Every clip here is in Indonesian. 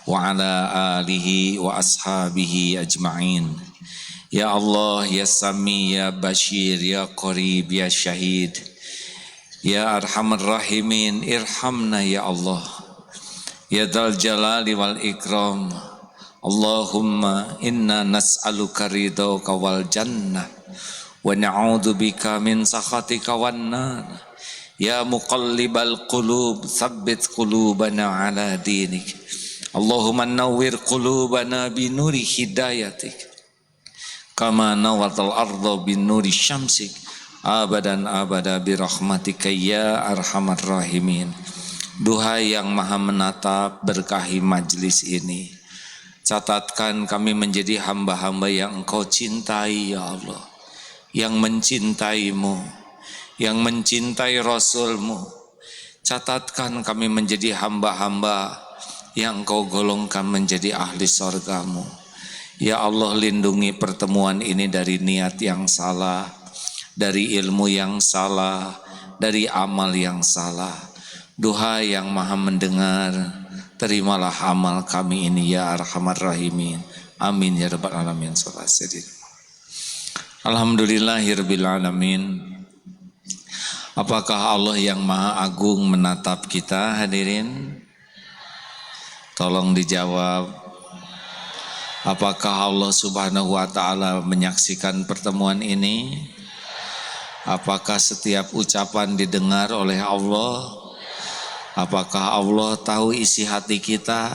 wa ala alihi wa ashabihi ajma'in. Ya Allah, Ya Sami, Ya Bashir, Ya Qarib, Ya Syahid, Ya Arhamar Rahimin, irhamna ya Allah. Ya Dzal Jalali wal Ikram, Allahumma inna nas'aluka ridhaka wal jannah wa na'udzu bika min sakhatika wan nar. Ya muqallibal qulub, tsabbit qulubana ala dinik. Allahumma nawwir qulubana bi nuri hidayatik, kama nawatal arda bin nuri syamsik, abadan abada bi rahmatika ya arhamar rahimin. Duhai yang maha menatap, berkahi majlis ini. Catatkan kami menjadi hamba-hamba yang Engkau cintai ya Allah, yang mencintaimu, yang mencintai Rasul-Mu. Catatkan kami menjadi hamba-hamba yang Engkau golongkan menjadi ahli surga-Mu. Ya Allah, lindungi pertemuan ini dari niat yang salah, dari ilmu yang salah, dari amal yang salah. Duhai yang maha mendengar, terimalah amal kami ini ya arhamar rahimin. Amin ya rabbal alamin. Alhamdulillahirabbil alamin. Apakah Allah yang maha agung menatap kita hadirin? Tolong dijawab. Apakah Allah subhanahu wa ta'ala menyaksikan pertemuan ini? Apakah setiap ucapan didengar oleh Allah? Apakah Allah tahu isi hati kita,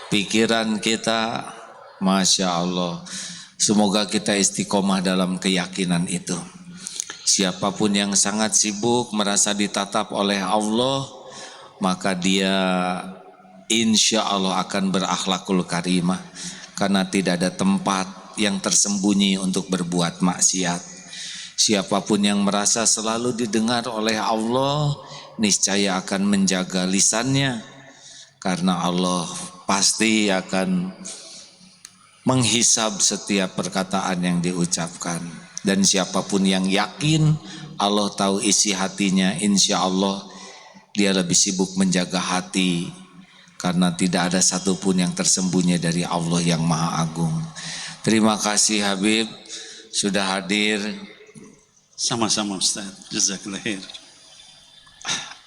pikiran kita? Masya Allah. Semoga kita istiqomah dalam keyakinan itu. Siapapun yang sangat sibuk merasa ditatap oleh Allah, maka dia insya Allah akan berakhlakul karimah. Karena tidak ada tempat yang tersembunyi untuk berbuat maksiat. Siapapun yang merasa selalu didengar oleh Allah, niscaya akan menjaga lisannya, karena Allah pasti akan menghisab setiap perkataan yang diucapkan. Dan siapapun yang yakin Allah tahu isi hatinya, insya Allah dia lebih sibuk menjaga hati, karena tidak ada satupun yang tersembunyi dari Allah yang maha agung. Terima kasih Habib sudah hadir. Sama-sama Ustaz, jazakallah khair.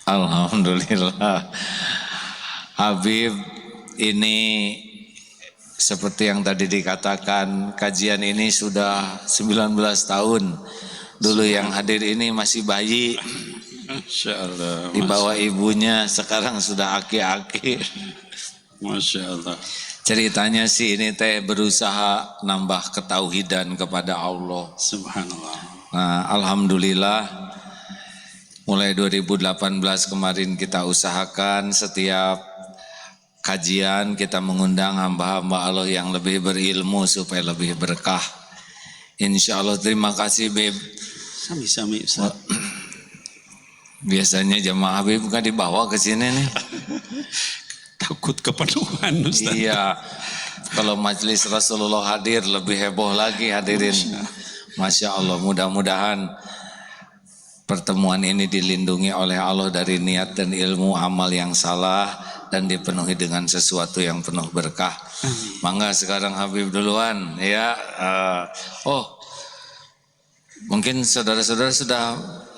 Alhamdulillah. Habib, ini seperti yang tadi dikatakan, kajian ini sudah 19 tahun. Dulu yang hadir ini masih bayi, Masya Allah. dibawa ibunya, sekarang sudah aki-aki. Masya Allah. Ceritanya sih ini teh berusaha nambah ketauhidan kepada Allah. Subhanallah. Nah, alhamdulillah mulai 2018 kemarin kita usahakan setiap kajian kita mengundang hamba-hamba Allah yang lebih berilmu supaya lebih berkah. Insya Allah. Terima kasih Beb. Sami-sami Ustaz. Biasanya jamaah Habib kan dibawa ke sini nih. Takut kepenuhan Ustaz. Iya. Kalau majelis Rasulullah hadir lebih heboh lagi hadirin. Masya Allah, mudah-mudahan pertemuan ini dilindungi oleh Allah dari niat dan ilmu amal yang salah dan dipenuhi dengan sesuatu yang penuh berkah. Mangga sekarang Habib duluan ya. Mungkin saudara-saudara sudah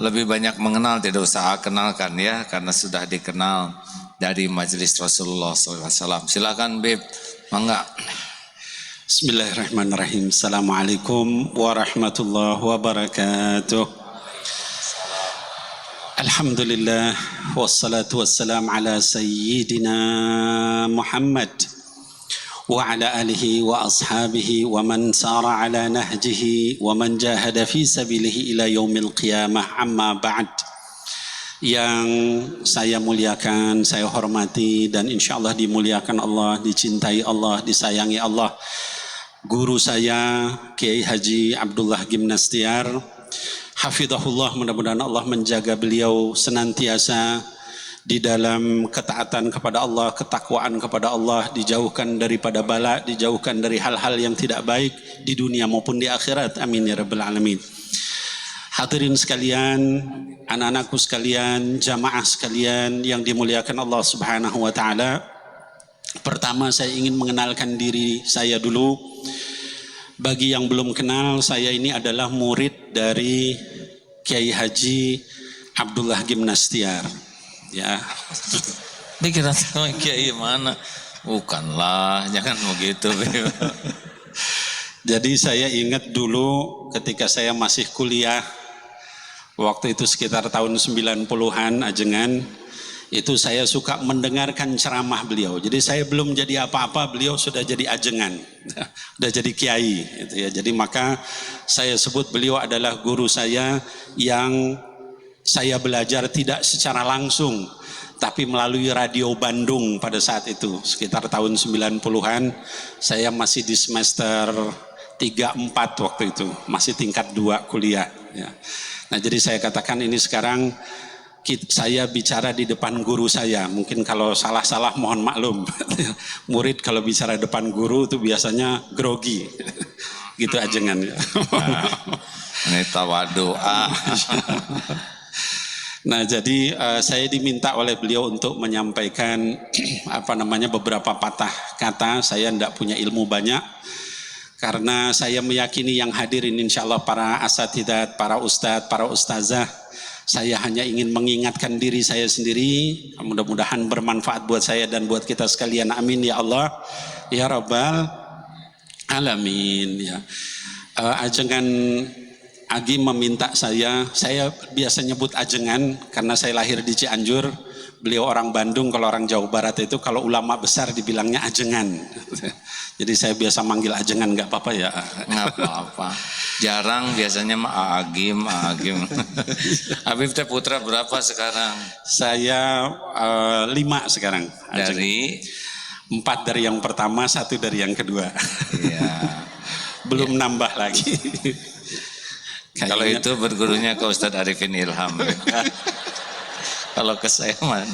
lebih banyak mengenal, tidak usah kenalkan ya, karena sudah dikenal dari majelis Rasulullah SAW. Silakan Bib, mangga. Bismillahirrahmanirrahim. Assalamualaikum warahmatullahi wabarakatuh. Alhamdulillah wassalatu wassalam ala sayyidina Muhammad wa ala alihi wa ashabihi wa man sara ala nahjihi wa man jahada fi sabilihi ila yaumil qiyamah, amma ba'd. Yang saya muliakan, saya hormati, dan insya Allah dimuliakan Allah, dicintai Allah, disayangi Allah, guru saya Kiai Haji Abdullah Gimnastiar, hafizahullah, mudah-mudahan Allah menjaga beliau senantiasa di dalam ketaatan kepada Allah, ketakwaan kepada Allah, dijauhkan daripada bala, dijauhkan dari hal-hal yang tidak baik di dunia maupun di akhirat. Amin ya rabbal alamin. Hadirin sekalian, anak-anakku sekalian, jamaah sekalian yang dimuliakan Allah Subhanahu wa taala. Pertama saya ingin mengenalkan diri saya dulu. Bagi yang belum kenal, saya ini adalah murid dari Kiai Haji Abdullah Gimnastiar. Ya. Pikiran sama kiai mana? Bukanlah, jangan begitu. Jadi saya ingat dulu ketika saya masih kuliah, waktu itu sekitar tahun 90-an Ajengan, itu saya suka mendengarkan ceramah beliau. Jadi saya belum jadi apa-apa, beliau sudah jadi ajengan, sudah jadi kiai gitu ya. Jadi maka saya sebut beliau adalah guru saya yang saya belajar tidak secara langsung, tapi melalui radio Bandung pada saat itu, sekitar tahun 90-an. Saya masih di semester 3-4 waktu itu, masih tingkat 2 kuliah ya. Nah jadi saya katakan ini sekarang saya bicara di depan guru saya. Mungkin kalau salah-salah mohon maklum. Murid kalau bicara depan guru itu biasanya grogi. Gitu ajengan. Ini tawadu'a. Nah jadi saya diminta oleh beliau untuk menyampaikan beberapa patah kata. Saya tidak punya ilmu banyak, karena saya meyakini yang hadirin insya Allah para asatidat, para ustadz, para ustazah. Saya hanya ingin mengingatkan diri saya sendiri. Mudah-mudahan bermanfaat buat saya dan buat kita sekalian. Amin ya Allah, ya Rabbal Alamin. Ya. Ajengan Agi meminta saya biasa nyebut ajengan karena saya lahir di Cianjur. Beliau orang Bandung, kalau orang Jawa Barat itu kalau ulama besar dibilangnya ajengan. Jadi saya biasa manggil ajengan, nggak apa-apa ya? Nggak apa-apa. Jarang biasanya mah Agim. Habib teh putra berapa sekarang? Saya 5 sekarang. Dari 4 dari yang pertama, 1 dari yang kedua. Iya. Belum nambah lagi. Kalau itu bergurunya ke Ustadz Arifin Ilham. Kalau ke saya mah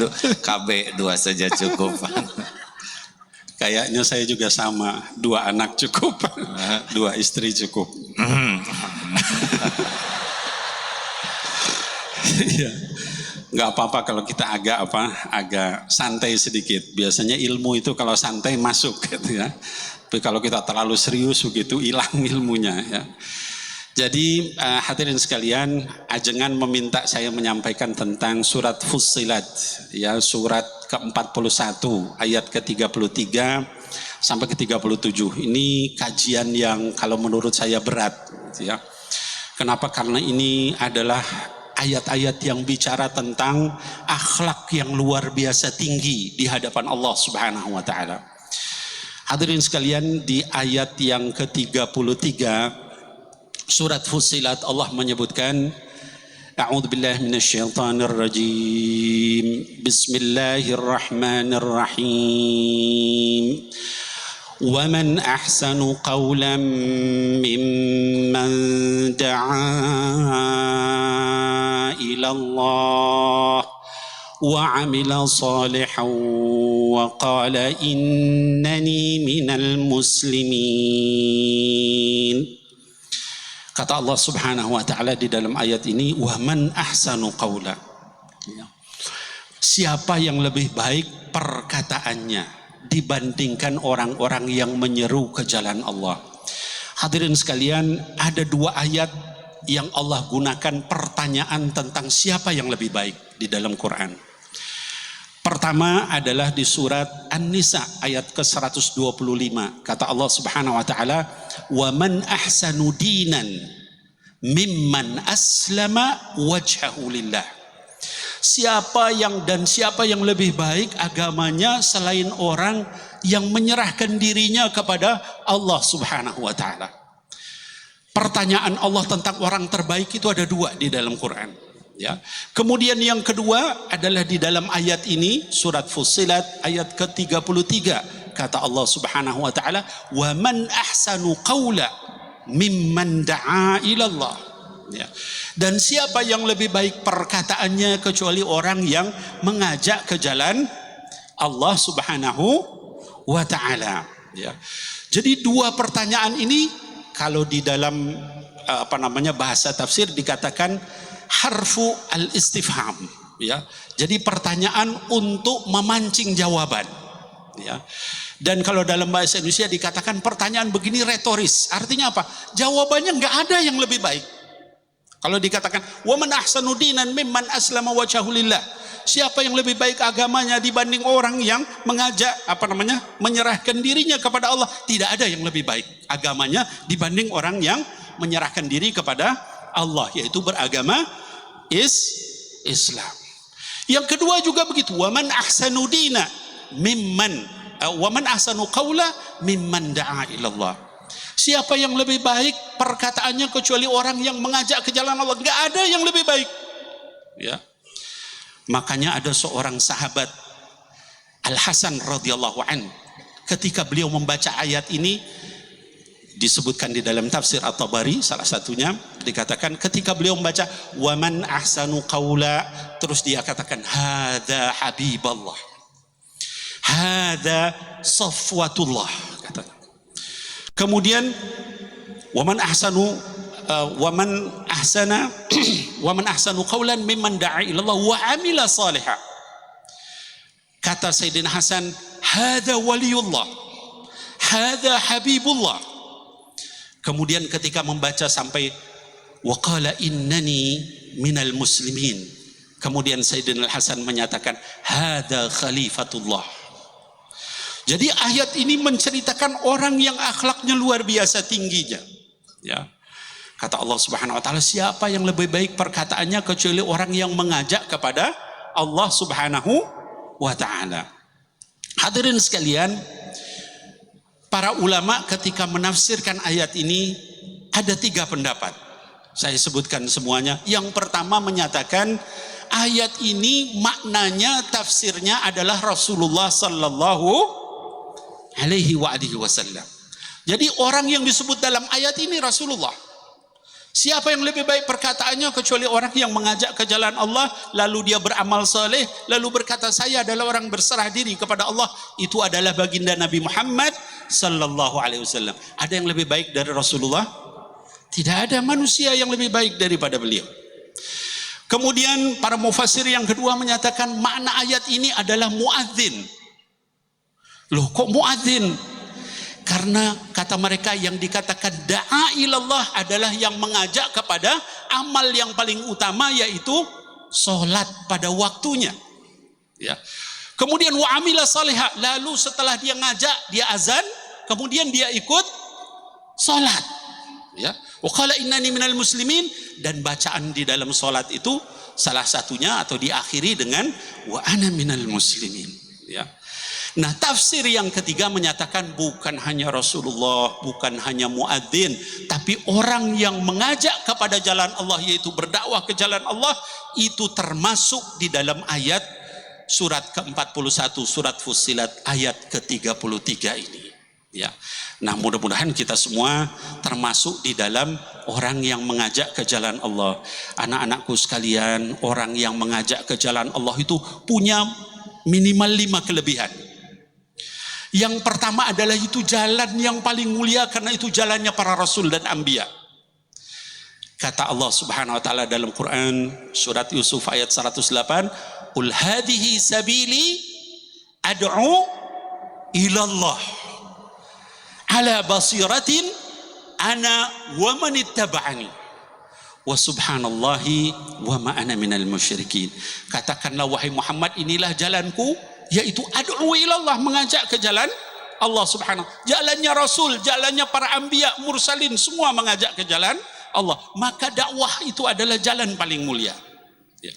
KB 2 saja cukup. Kayaknya saya juga sama, 2 anak cukup, 2 istri cukup. Ya, nggak apa-apa kalau kita agak santai sedikit. Biasanya ilmu itu kalau santai masuk, gitu ya. Tapi kalau kita terlalu serius begitu hilang ilmunya. Ya. Jadi hadirin sekalian, ajengan meminta saya menyampaikan tentang surat Fussilat, ya, surat ke-41 ayat ke-33 sampai ke-37. Ini kajian yang kalau menurut saya berat, ya. Kenapa? Karena ini adalah ayat-ayat yang bicara tentang akhlak yang luar biasa tinggi di hadapan Allah Subhanahu wa taala. Hadirin sekalian, di ayat yang ke-33 surat Fussilat Allah menyebutkan, A'udzubillahi minasyaitonirrajim. Bismillahirrahmanirrahim. Wa man ahsanu qawlan mimman da'a ila Allah wa 'amila salihan wa qala innani minal muslimin. Kata Allah Subhanahu wa taala di dalam ayat ini, wa man ahsanu qaula. Siapa yang lebih baik perkataannya dibandingkan orang-orang yang menyeru ke jalan Allah. Hadirin sekalian, ada 2 ayat yang Allah gunakan pertanyaan tentang siapa yang lebih baik di dalam Quran. Pertama adalah di surat An-Nisa ayat ke-125. Kata Allah Subhanahu wa taala, "Wa man ahsanu dinan mimman aslama wajhahu lillah." Siapa yang lebih baik agamanya selain orang yang menyerahkan dirinya kepada Allah Subhanahu wa taala. Pertanyaan Allah tentang orang terbaik itu ada 2 di dalam Quran. Ya. Kemudian yang kedua adalah di dalam ayat ini surat Fussilat ayat ke-33, kata Allah Subhanahu wa taala, "Wa man ahsanu qaula mimman da'a ila Allah." Ya. Dan siapa yang lebih baik perkataannya kecuali orang yang mengajak ke jalan Allah Subhanahu wa taala. Ya. Jadi 2 pertanyaan ini kalau di dalam bahasa tafsir dikatakan harfu al-istifham, ya. Jadi pertanyaan untuk memancing jawaban. Ya. Dan kalau dalam bahasa Indonesia dikatakan pertanyaan begini retoris. Artinya apa? Jawabannya nggak ada yang lebih baik. Kalau dikatakan wa man ahsanu dinan mimman aslama wajhahu lillah. Siapa yang lebih baik agamanya dibanding orang yang mengajak menyerahkan dirinya kepada Allah? Tidak ada yang lebih baik agamanya dibanding orang yang menyerahkan diri kepada Allah, yaitu beragama Islam. Yang kedua juga begitu, wa man ahsanu dina mimman wa man ahsanu qawla mimman da'a ila Allah. Siapa yang lebih baik perkataannya kecuali orang yang mengajak ke jalan Allah? Enggak ada yang lebih baik. Ya. Makanya ada seorang sahabat Al-Hasan radhiyallahu an, ketika beliau membaca ayat ini, disebutkan di dalam tafsir At-Tabari salah satunya, dikatakan ketika beliau membaca wa man ahsanu qawla, terus dia katakan hadza habiballah, hadza safwatullah, kata. Kemudian waman ahsanu qawlan mimman da'a ila Allah wa amila salihah. Kata Sayyidina Hasan, hadza waliyullah, hadza habibullah. Kemudian ketika membaca sampai wa qala innani minal muslimin, kemudian Sayyidina Hasan menyatakan hadza khalifatullah. Jadi ayat ini menceritakan orang yang akhlaknya luar biasa tingginya. Ya. Kata Allah Subhanahu wa taala, siapa yang lebih baik perkataannya kecuali orang yang mengajak kepada Allah Subhanahu wa taala. Hadirin sekalian, para ulama ketika menafsirkan ayat ini ada 3 pendapat. Saya sebutkan semuanya. Yang pertama menyatakan ayat ini maknanya, tafsirnya adalah Rasulullah sallallahu alaihi wa alihi wasallam. Jadi orang yang disebut dalam ayat ini Rasulullah. Siapa yang lebih baik perkataannya kecuali orang yang mengajak ke jalan Allah, lalu dia beramal saleh, lalu berkata saya adalah orang berserah diri kepada Allah, itu adalah baginda Nabi Muhammad sallallahu alaihi wasallam. Ada yang lebih baik dari Rasulullah? Tidak ada manusia yang lebih baik daripada beliau. Kemudian para mufassir yang kedua menyatakan makna ayat ini adalah muadzin. Loh, kok muadzin? Karena kata mereka yang dikatakan da'a ilallah adalah yang mengajak kepada amal yang paling utama, yaitu sholat pada waktunya. Ya. Kemudian wa amila salihah, lalu setelah dia ngajak, dia azan, kemudian dia ikut sholat. Ya. Wa qala innani minal muslimin, dan bacaan di dalam sholat itu salah satunya atau diakhiri dengan wa ana minal muslimin. Ya. Nah, tafsir yang ketiga menyatakan bukan hanya Rasulullah, bukan hanya muadzin, tapi orang yang mengajak kepada jalan Allah, yaitu berdakwah ke jalan Allah, itu termasuk di dalam ayat surat ke-41 surat Fussilat ayat ke-33 ini. Ya. Nah, mudah-mudahan kita semua termasuk di dalam orang yang mengajak ke jalan Allah. Anak-anakku sekalian, orang yang mengajak ke jalan Allah itu punya minimal 5 kelebihan. Yang pertama adalah itu jalan yang paling mulia karena itu jalannya para rasul dan anbiya. Kata Allah Subhanahu wa taala dalam Quran surat Yusuf ayat 108, "Qul hadhihi sabili ad'u ila Allah ala basiratin ana wa man ittaba'ani wa subhanallahi wa ma ana minal musyrikin." Katakanlah wahai Muhammad, inilah jalanku, yaitu ad'u ilallah, mengajak ke jalan Allah Subhanahu. Jalannya Rasul, jalannya para anbiya, mursalin, semua mengajak ke jalan Allah. Maka dakwah itu adalah jalan paling mulia. Ya.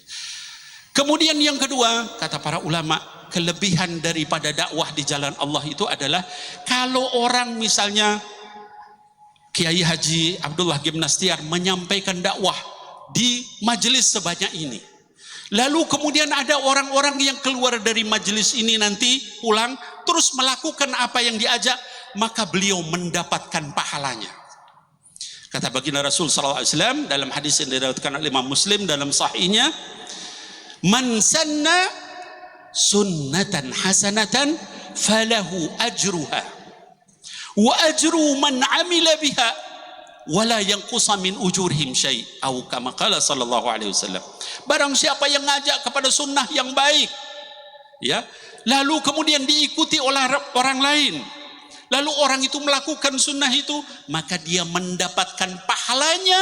Kemudian yang kedua, kata para ulama, kelebihan daripada dakwah di jalan Allah itu adalah kalau orang misalnya Kiai Haji Abdullah Gimnastiar menyampaikan dakwah di majelis sebanyak ini, lalu kemudian ada orang-orang yang keluar dari majelis ini nanti pulang terus melakukan apa yang diajak, maka beliau mendapatkan pahalanya. Kata baginda Rasul sallallahu alaihi wasallam dalam hadis yang diriwayatkan oleh Imam Muslim dalam sahihnya, "Man sanna sunnatan hasanatan falahu ajruha wa ajru man amila biha wala yanqusa min ujurihim syai', atau kama qala sallallahu alaihi wasallam." Barang siapa yang ngajak kepada sunnah yang baik, ya, lalu kemudian diikuti oleh orang lain, lalu orang itu melakukan sunnah itu, maka dia mendapatkan pahalanya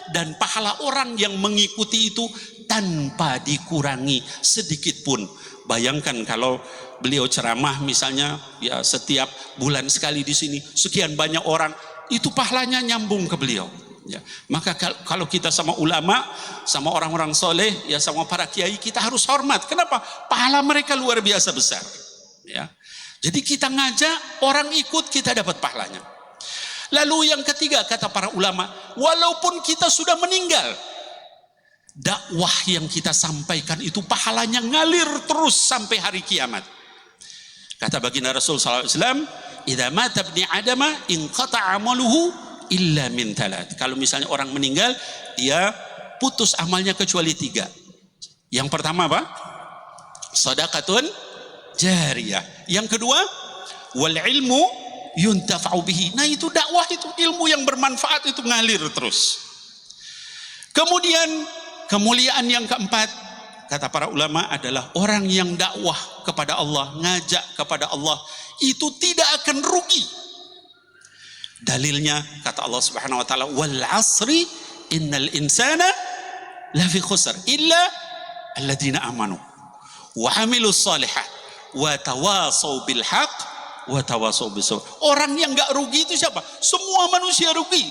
dan pahala orang yang mengikuti itu tanpa dikurangi sedikit pun. Bayangkan kalau beliau ceramah misalnya ya setiap bulan sekali di sini, sekian banyak orang, itu pahalanya nyambung ke beliau. Ya, maka kalau kita sama ulama, sama orang-orang soleh, ya sama para kiai, kita harus hormat. Kenapa? Pahala mereka luar biasa besar. Ya, jadi kita ngajak orang ikut, kita dapat pahalanya. Lalu yang ketiga kata para ulama, walaupun kita sudah meninggal, dakwah yang kita sampaikan itu pahalanya ngalir terus sampai hari kiamat. Kata baginda Rasul sallallahu alaihi wasallam, "Idza mata ibni Adama inqata'a 'amaluhu illa min thalath." Kalau misalnya orang meninggal, dia putus amalnya kecuali 3. Yang pertama apa? Shadaqatun jariyah. Yang kedua, wal ilmu yuntafa'u bihi. Nah, itu dakwah, itu ilmu yang bermanfaat, itu ngalir terus. Kemudian kemuliaan yang keempat kata para ulama adalah orang yang dakwah kepada Allah, ngajak kepada Allah, itu tidak akan rugi. Dalilnya kata Allah Subhanahu wa taala, wal asri innal insana lafi khusr illa alladziina amanu wa 'amilus shalihat wa tawasau bil haqq wa tawasau bis sabr. Orang yang enggak rugi itu siapa? Semua manusia rugi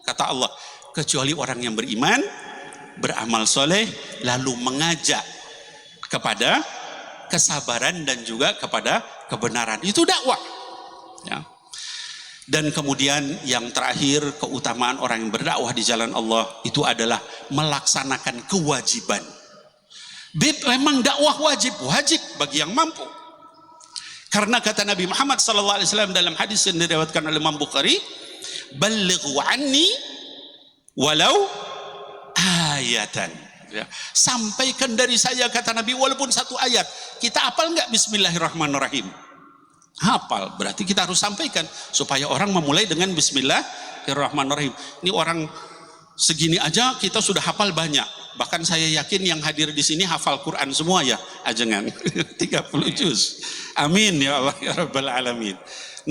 kata Allah, kecuali orang yang beriman, beramal soleh, lalu mengajak kepada kesabaran dan juga kepada kebenaran. Itu dakwah. Ya. Dan kemudian yang terakhir, keutamaan orang yang berdakwah di jalan Allah itu adalah melaksanakan kewajiban. Memang dakwah wajib bagi yang mampu. Karena kata Nabi Muhammad SAW dalam hadis yang diriwayatkan oleh Imam Bukhari, "Ballighu anni walau ayatan." Ya, sampaikan dari saya kata Nabi walaupun 1 ayat. Kita hafal nggak Bismillahirrahmanirrahim? Hafal, berarti kita harus sampaikan supaya orang memulai dengan Bismillahirrahmanirrahim. Ini orang segini aja kita sudah hafal banyak. Bahkan saya yakin yang hadir di sini hafal Quran semua ya, ajengan 30 juz. Amin ya Allah ya Rabbal alamin.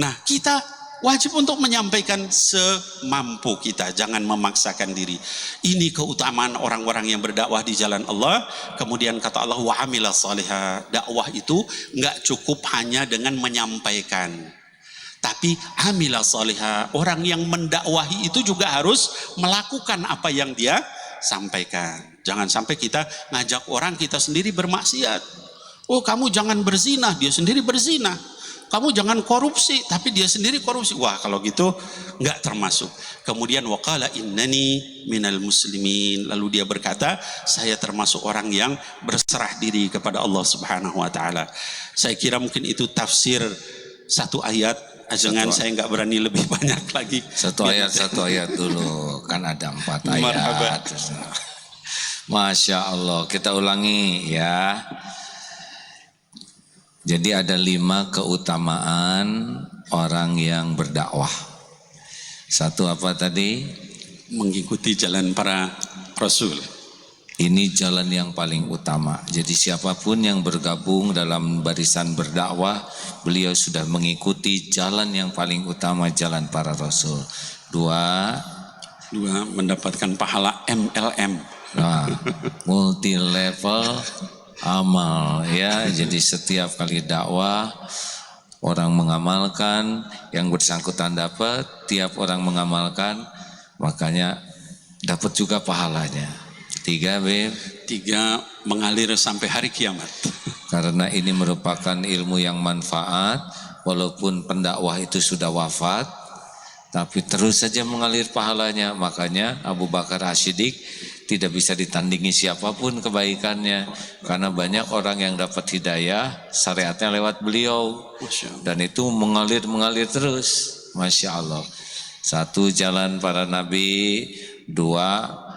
Nah, kita wajib untuk menyampaikan semampu kita, jangan memaksakan diri. Ini keutamaan orang-orang yang berdakwah di jalan Allah. Kemudian kata Allah, wa amilas salihah. Dakwah itu enggak cukup hanya dengan menyampaikan, tapi amilas salihah. Orang yang mendakwahi itu juga harus melakukan apa yang dia sampaikan. Jangan sampai kita ngajak orang, kita sendiri bermaksiat. Oh, kamu jangan berzina, dia sendiri berzina. Kamu jangan korupsi, tapi dia sendiri korupsi. Wah, kalau gitu enggak termasuk. Kemudian waqala innani minal muslimin. Lalu dia berkata, saya termasuk orang yang berserah diri kepada Allah Subhanahu wa taala. Saya kira mungkin itu tafsir 1 ayat. Ajangan saya enggak berani lebih banyak lagi. 1 ayat dulu. Kan ada 4 ayat. Masya Allah. Kita ulangi ya. Jadi ada 5 keutamaan orang yang berdakwah. 1 apa tadi? Mengikuti jalan para rasul. Ini jalan yang paling utama. Jadi siapapun yang bergabung dalam barisan berdakwah, beliau sudah mengikuti jalan yang paling utama, jalan para rasul. 2, mendapatkan pahala MLM. Nah, multi level amal ya. Jadi setiap kali dakwah orang mengamalkan, yang bersangkutan dapat, tiap orang mengamalkan, makanya dapat juga pahalanya. 3 mengalir sampai hari kiamat. Karena ini merupakan ilmu yang manfaat, walaupun pendakwah itu sudah wafat, tapi terus saja mengalir pahalanya. Makanya Abu Bakar As-Siddiq tidak bisa ditandingi siapapun kebaikannya, karena banyak orang yang dapat hidayah syariatnya lewat beliau, dan itu mengalir terus. Masya Allah. 1 jalan para nabi, 2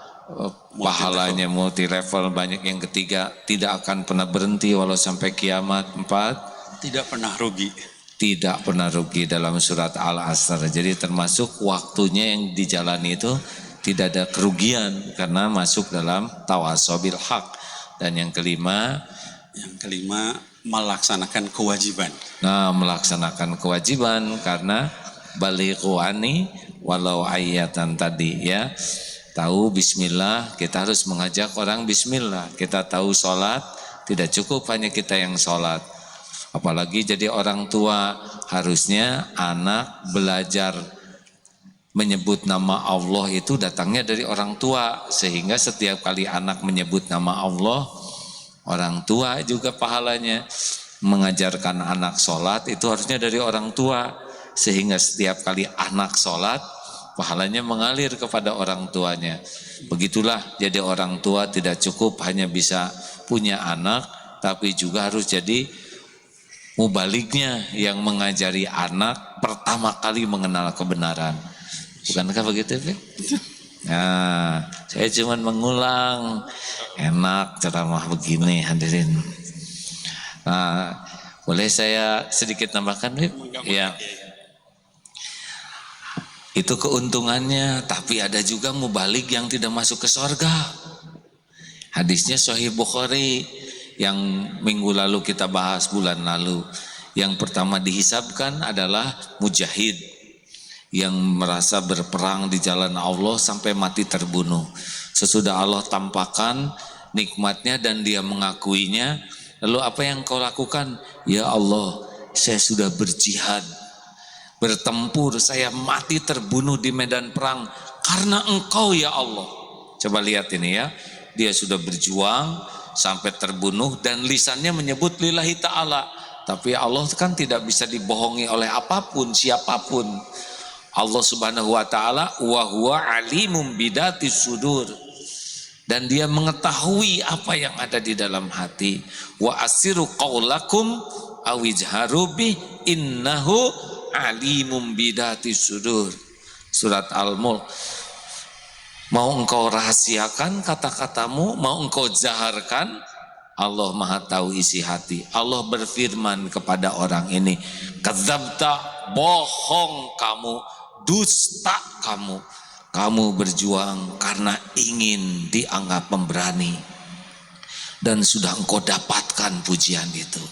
pahalanya multi level banyak, yang ketiga tidak akan pernah berhenti walau sampai kiamat, 4 tidak pernah rugi. Tidak pernah rugi dalam surat Al-Asr. Jadi termasuk waktunya yang dijalani itu tidak ada kerugian karena masuk dalam tawasobil haq. Dan yang kelima melaksanakan kewajiban. Nah, melaksanakan kewajiban karena balighu anni walau ayatan tadi ya. Tahu bismillah, kita harus mengajak orang bismillah. Kita tahu sholat, tidak cukup hanya kita yang sholat. Apalagi jadi orang tua, harusnya anak belajar menyebut nama Allah itu datangnya dari orang tua. Sehingga setiap kali anak menyebut nama Allah, orang tua juga pahalanya. Mengajarkan anak sholat itu harusnya dari orang tua. Sehingga setiap kali anak sholat, pahalanya mengalir kepada orang tuanya. Begitulah jadi orang tua tidak cukup hanya bisa punya anak, tapi juga harus jadi mubalignya yang mengajari anak pertama kali mengenal kebenaran. Bukankah begitu, Pak? Nah, saya cuma mengulang. Enak ceramah begini, hadirin. Nah, boleh saya sedikit tambahkan, Pak? Ya. Itu keuntungannya, tapi ada juga mubalik yang tidak masuk ke surga. Hadisnya Sahih Bukhari yang minggu lalu kita bahas bulan lalu. Yang pertama dihisabkan adalah mujahid yang merasa berperang di jalan Allah sampai mati terbunuh. Sesudah Allah tampakkan nikmatnya dan dia mengakuinya, lalu apa yang kau lakukan? Ya Allah, saya sudah berjihad, bertempur, saya mati terbunuh di medan perang karena engkau ya Allah. Coba lihat ini ya, dia sudah berjuang sampai terbunuh dan lisannya menyebut lillahi ta'ala, tapi Allah kan tidak bisa dibohongi oleh apapun, siapapun. Allah subhanahu wa ta'ala wa huwa alimum bidatis sudur, dan dia mengetahui apa yang ada di dalam hati. Wa asiru qaulakum awijharu bi innahu alimum bidatis sudur. Surat Al-Mulk. Mau engkau rahasiakan kata-katamu, mau engkau jaharkan, Allah maha tahu isi hati. Allah berfirman kepada orang ini, kadzabta, bohong kamu, dusta kamu. Kamu berjuang karena ingin dianggap pemberani, dan sudah engkau dapatkan pujian itu.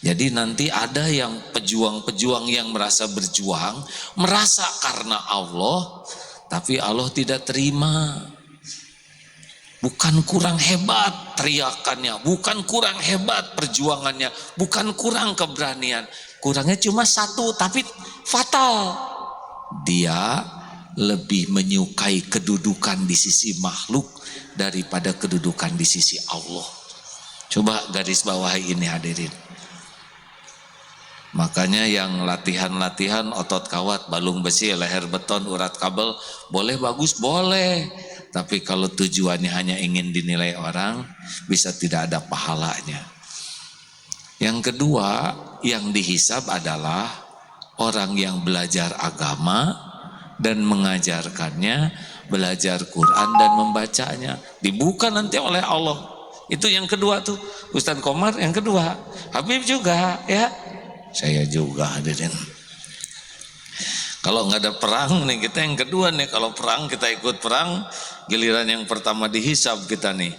Jadi nanti ada yang pejuang-pejuang yang merasa berjuang, merasa karena Allah, tapi Allah tidak terima. Bukan kurang hebat teriakannya, bukan kurang hebat perjuangannya, bukan kurang keberanian. Kurangnya cuma satu, tapi fatal. Dia lebih menyukai kedudukan di sisi makhluk daripada kedudukan di sisi Allah. Coba garis bawahi ini hadirin. Makanya yang latihan-latihan otot kawat, balung besi, leher beton, urat kabel, boleh bagus, boleh. Tapi kalau tujuannya hanya ingin dinilai orang, bisa tidak ada pahalanya. Yang kedua, yang dihisab adalah orang yang belajar agama dan mengajarkannya, belajar Quran dan membacanya, dibuka nanti oleh Allah. Itu yang kedua tuh, Ustaz Komar yang kedua, Habib juga ya, saya juga hadirin. Kalau nggak ada perang nih, kita yang kedua nih. Kalau perang kita ikut perang, giliran yang pertama dihisab kita nih.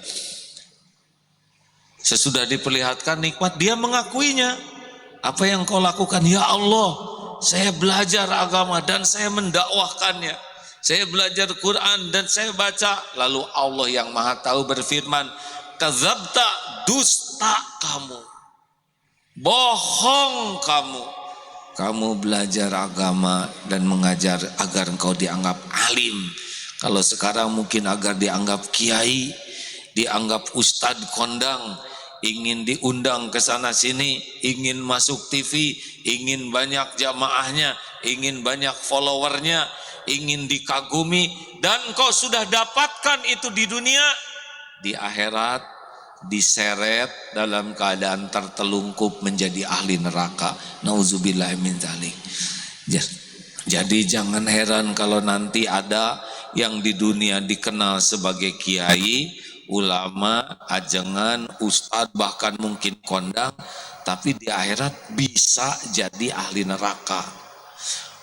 Sesudah diperlihatkan nikmat, dia mengakuinya. Apa yang kau lakukan? Ya Allah, saya belajar agama dan saya mendakwahkannya. Saya belajar Quran dan saya baca. Lalu Allah yang maha tahu berfirman, kadzabta, dusta kamu, bohong kamu. Kamu belajar agama dan mengajar agar engkau dianggap alim. Kalau sekarang mungkin agar dianggap kiai, dianggap ustadz kondang, ingin diundang ke sana sini, ingin masuk TV, ingin banyak jamaahnya, ingin banyak followernya, ingin dikagumi, dan kau sudah dapatkan itu di dunia, di akhirat diseret dalam keadaan tertelungkup menjadi ahli neraka. Nauzubillah min dzalik. Jadi jangan heran kalau nanti ada yang di dunia dikenal sebagai kiai, ulama, ajengan, ustadz, bahkan mungkin kondang, tapi di akhirat bisa jadi ahli neraka.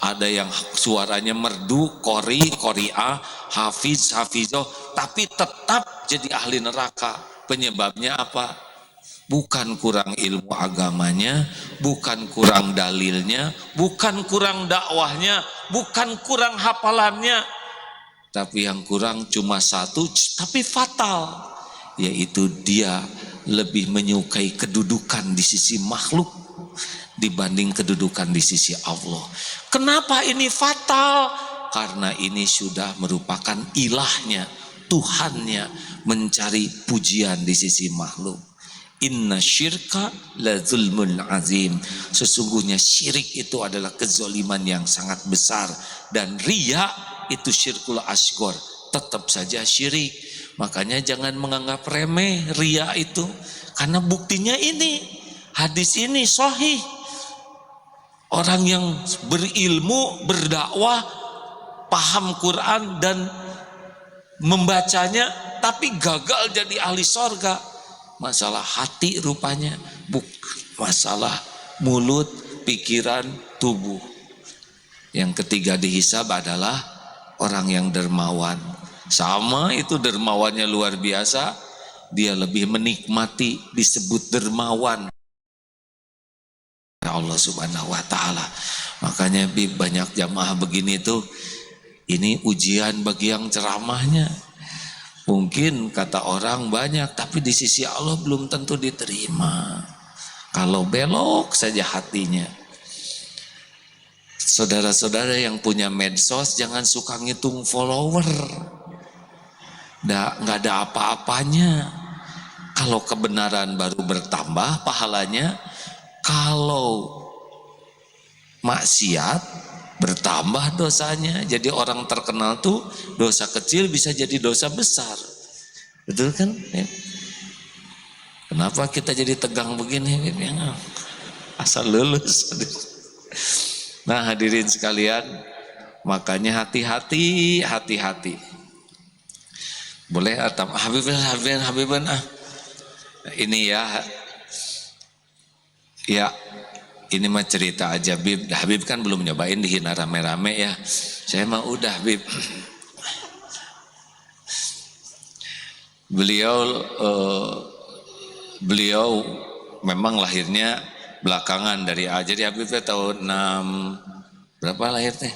Ada yang suaranya merdu, qori, qori'ah, hafiz, hafizoh, tapi tetap jadi ahli neraka. Penyebabnya apa? Bukan kurang ilmu agamanya, bukan kurang dalilnya, bukan kurang dakwahnya, bukan kurang hafalannya, tapi yang kurang cuma satu, tapi fatal, yaitu dia lebih menyukai kedudukan di sisi makhluk dibanding kedudukan di sisi Allah. Kenapa ini fatal? Karena ini sudah merupakan ilahnya, Tuhannya, mencari pujian di sisi makhluk. Inna syirka la zulmun azim. Sesungguhnya syirik itu adalah kezoliman yang sangat besar. Dan riya itu syirkul asghar, tetap saja syirik. Makanya jangan menganggap remeh riya itu. Karena buktinya ini, hadis ini sahih. Orang yang berilmu, berdakwah, paham Quran dan membacanya, tapi gagal jadi ahli sorga. Masalah hati rupanya, bukan masalah mulut, pikiran, tubuh. Yang ketiga dihisab adalah orang yang dermawan. Sama itu dermawannya luar biasa, dia lebih menikmati disebut dermawan Allah Subhanahu wa taala. Makanya banyak jamaah begini tuh, ini ujian bagi yang ceramahnya. Mungkin kata orang banyak, tapi di sisi Allah belum tentu diterima. Kalau belok saja hatinya. Saudara-saudara yang punya medsos, jangan suka ngitung follower. Nggak ada apa-apanya. Kalau kebenaran baru bertambah pahalanya, kalau maksiat bertambah dosanya. Jadi orang terkenal tuh dosa kecil bisa jadi dosa besar. Betul kan? Kenapa kita jadi tegang begini? Asal lulus. Nah hadirin sekalian, makanya hati-hati, hati-hati. Boleh atau Habiban ini ya ini mah cerita aja Bib. Habib kan belum nyobain dihina rame-rame ya. Saya mah udah Bib. Beliau memang lahirnya belakangan dari jadi Habibnya tahun 6 berapa lahirnya?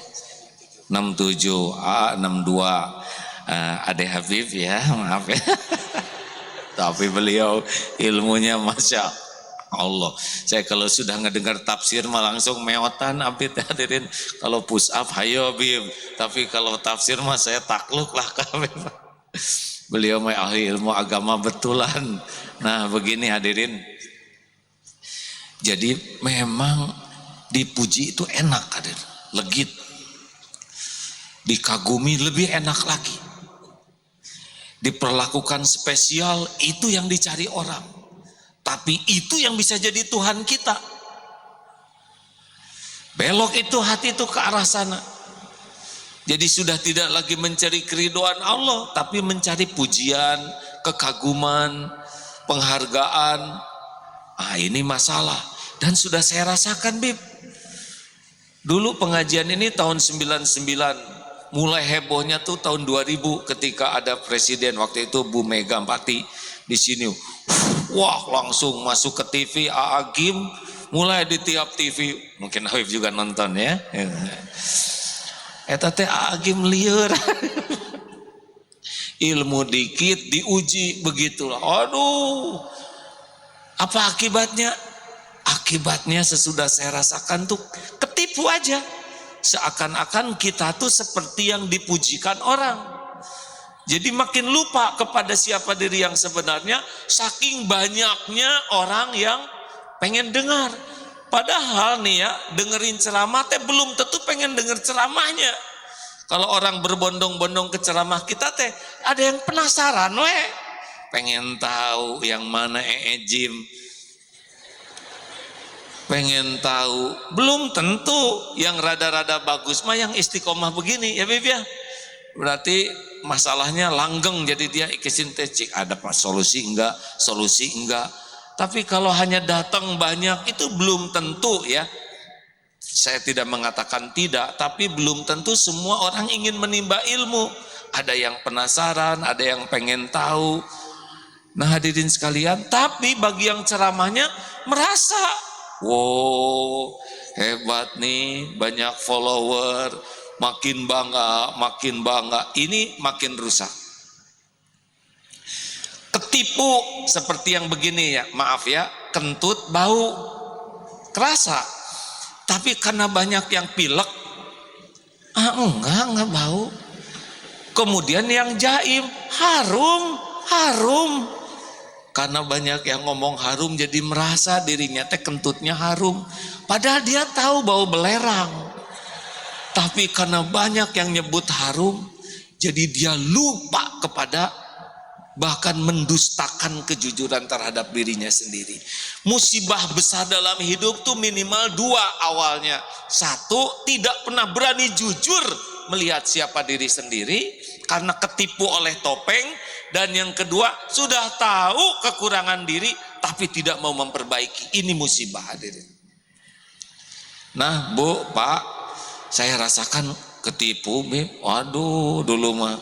67, 62. Adek Habib ya, maaf ya. Tapi beliau ilmunya Masya Allah. Saya kalau sudah ngedengar tafsir mah langsung meotan abid hadirin. Kalau push up hayo Bib. Tapi kalau tafsir mah saya takluk lah kabeh. Beliau mah ahli ilmu agama betulan. Nah, begini hadirin. Jadi memang dipuji itu enak hadirin. Legit. Dikagumi lebih enak lagi. Diperlakukan spesial itu yang dicari orang. Tapi itu yang bisa jadi Tuhan kita. Belok itu hati itu ke arah sana. Jadi sudah tidak lagi mencari keridhaan Allah, tapi mencari pujian, kekaguman, penghargaan. Ini masalah. Dan sudah saya rasakan Bib. Dulu pengajian ini tahun 99. Mulai hebohnya tuh tahun 2000 ketika ada presiden waktu itu Bu Mega Pati di sini. Wah langsung masuk ke TV Agim, mulai di tiap TV, mungkin Habib juga nonton ya. Eta teh Agim lieur. Ilmu dikit diuji begitulah. Aduh. Apa akibatnya? Akibatnya sesudah saya rasakan tuh ketipu aja. Seakan-akan kita tuh seperti yang dipujikan orang. Jadi makin lupa kepada siapa diri yang sebenarnya, saking banyaknya orang yang pengen dengar. Padahal nih ya, dengerin ceramah teh belum tentu pengen denger ceramahnya. Kalau orang berbondong-bondong ke ceramah kita teh, ada yang penasaran pengen tahu yang mana Jim. Pengen tahu, belum tentu yang rada-rada bagus mah yang istiqomah begini ya Bib ya. Berarti masalahnya langgeng, jadi dia ikesin tecik ada solusi enggak. Tapi kalau hanya datang banyak itu belum tentu ya. Saya tidak mengatakan tidak, tapi belum tentu semua orang ingin menimba ilmu. Ada yang penasaran, ada yang pengen tahu. Nah hadirin sekalian, tapi bagi yang ceramahnya merasa, wow hebat nih, banyak follower, makin bangga, ini makin rusak. Ketipu seperti yang begini ya, maaf ya, kentut bau, kerasa. Tapi karena banyak yang pilek, enggak bau. Kemudian yang jaim, harum. Karena banyak yang ngomong harum, jadi merasa dirinya teh kentutnya harum. Padahal dia tahu bau belerang. Tapi karena banyak yang nyebut harum, jadi dia lupa kepada, bahkan mendustakan kejujuran terhadap dirinya sendiri. Musibah besar dalam hidup tuh minimal 2 awalnya. 1, tidak pernah berani jujur melihat siapa diri sendiri karena ketipu oleh topeng. Dan yang kedua, sudah tahu kekurangan diri tapi tidak mau memperbaiki. Ini musibah hadirin. Nah Bu, Pak, saya rasakan ketipu, waduh dulu mah.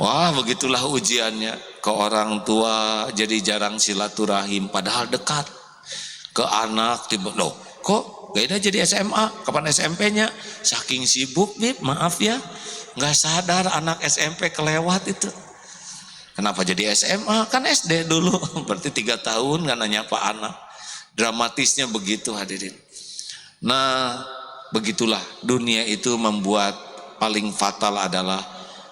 Wah begitulah ujiannya. Ke orang tua jadi jarang silaturahim, padahal dekat. Ke anak tiba, loh kok Gaida jadi SMA, kapan SMP-nya? Saking sibuk Bib, maaf ya, nggak sadar anak SMP kelewat itu. Kenapa jadi SMA? Kan SD dulu, berarti 3 tahun kan nanya Pak anak. Dramatisnya begitu hadirin. Nah begitulah dunia itu membuat paling fatal adalah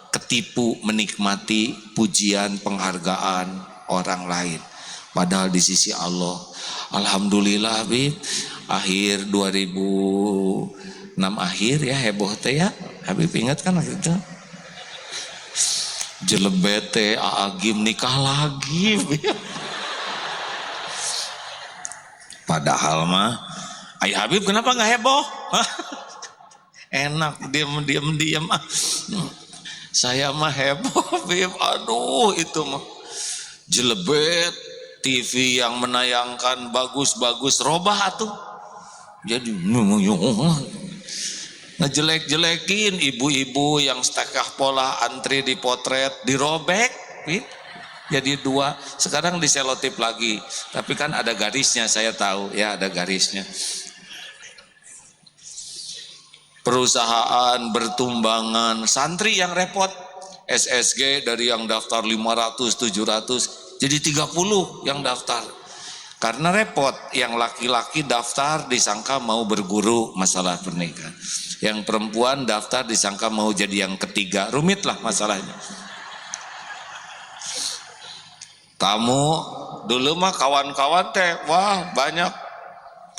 ketipu menikmati pujian penghargaan orang lain. Padahal di sisi Allah, alhamdulillah Habib, akhir 2006 akhir ya heboh teh ya. Habib ingat kan waktu itu? Jelebete Aagim nikah lagi. Padahal mah, ayah Habib kenapa nggak heboh? Enak diam. Saya mah heboh, Habib. Aduh itu mah jelebet, TV yang menayangkan bagus-bagus robah atuh. Jadi ngejelek-jelekin ibu-ibu yang setengah pola antri di potret dirobek, jadi 2. Sekarang diselotip lagi, tapi kan ada garisnya, saya tahu ya ada garisnya. Perusahaan bertumbangan, santri yang repot, SSG dari yang daftar 500, 700 jadi 30 yang daftar. Karena repot, yang laki-laki daftar disangka mau berguru masalah pernikahan. Yang perempuan daftar disangka mau jadi yang ketiga, rumit lah masalahnya. Kamu dulu mah kawan-kawan teh, wah banyak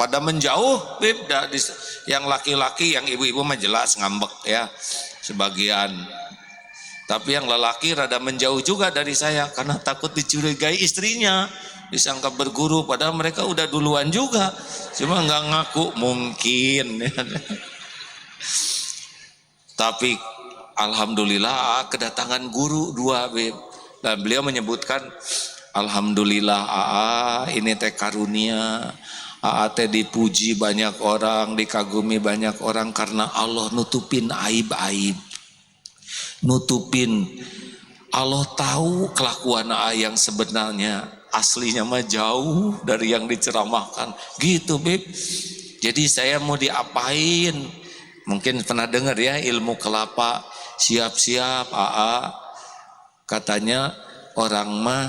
pada menjauh, Bib. Yang laki-laki, yang ibu-ibu mah jelas ngambek ya sebagian. Tapi yang lelaki rada menjauh juga dari saya karena takut dicurigai istrinya, disangka berguru, padahal mereka udah duluan juga, cuma nggak ngaku mungkin. Tapi alhamdulillah kedatangan guru 2 Bib, dan beliau menyebutkan alhamdulillah ini teh karunia. teh dipuji banyak orang, dikagumi banyak orang karena Allah nutupin aib-aib, nutupin. Allah tahu kelakuan yang sebenarnya, aslinya mah jauh dari yang diceramahkan gitu Bib. Jadi saya mau diapain, mungkin pernah dengar ya ilmu kelapa, siap-siap katanya orang mah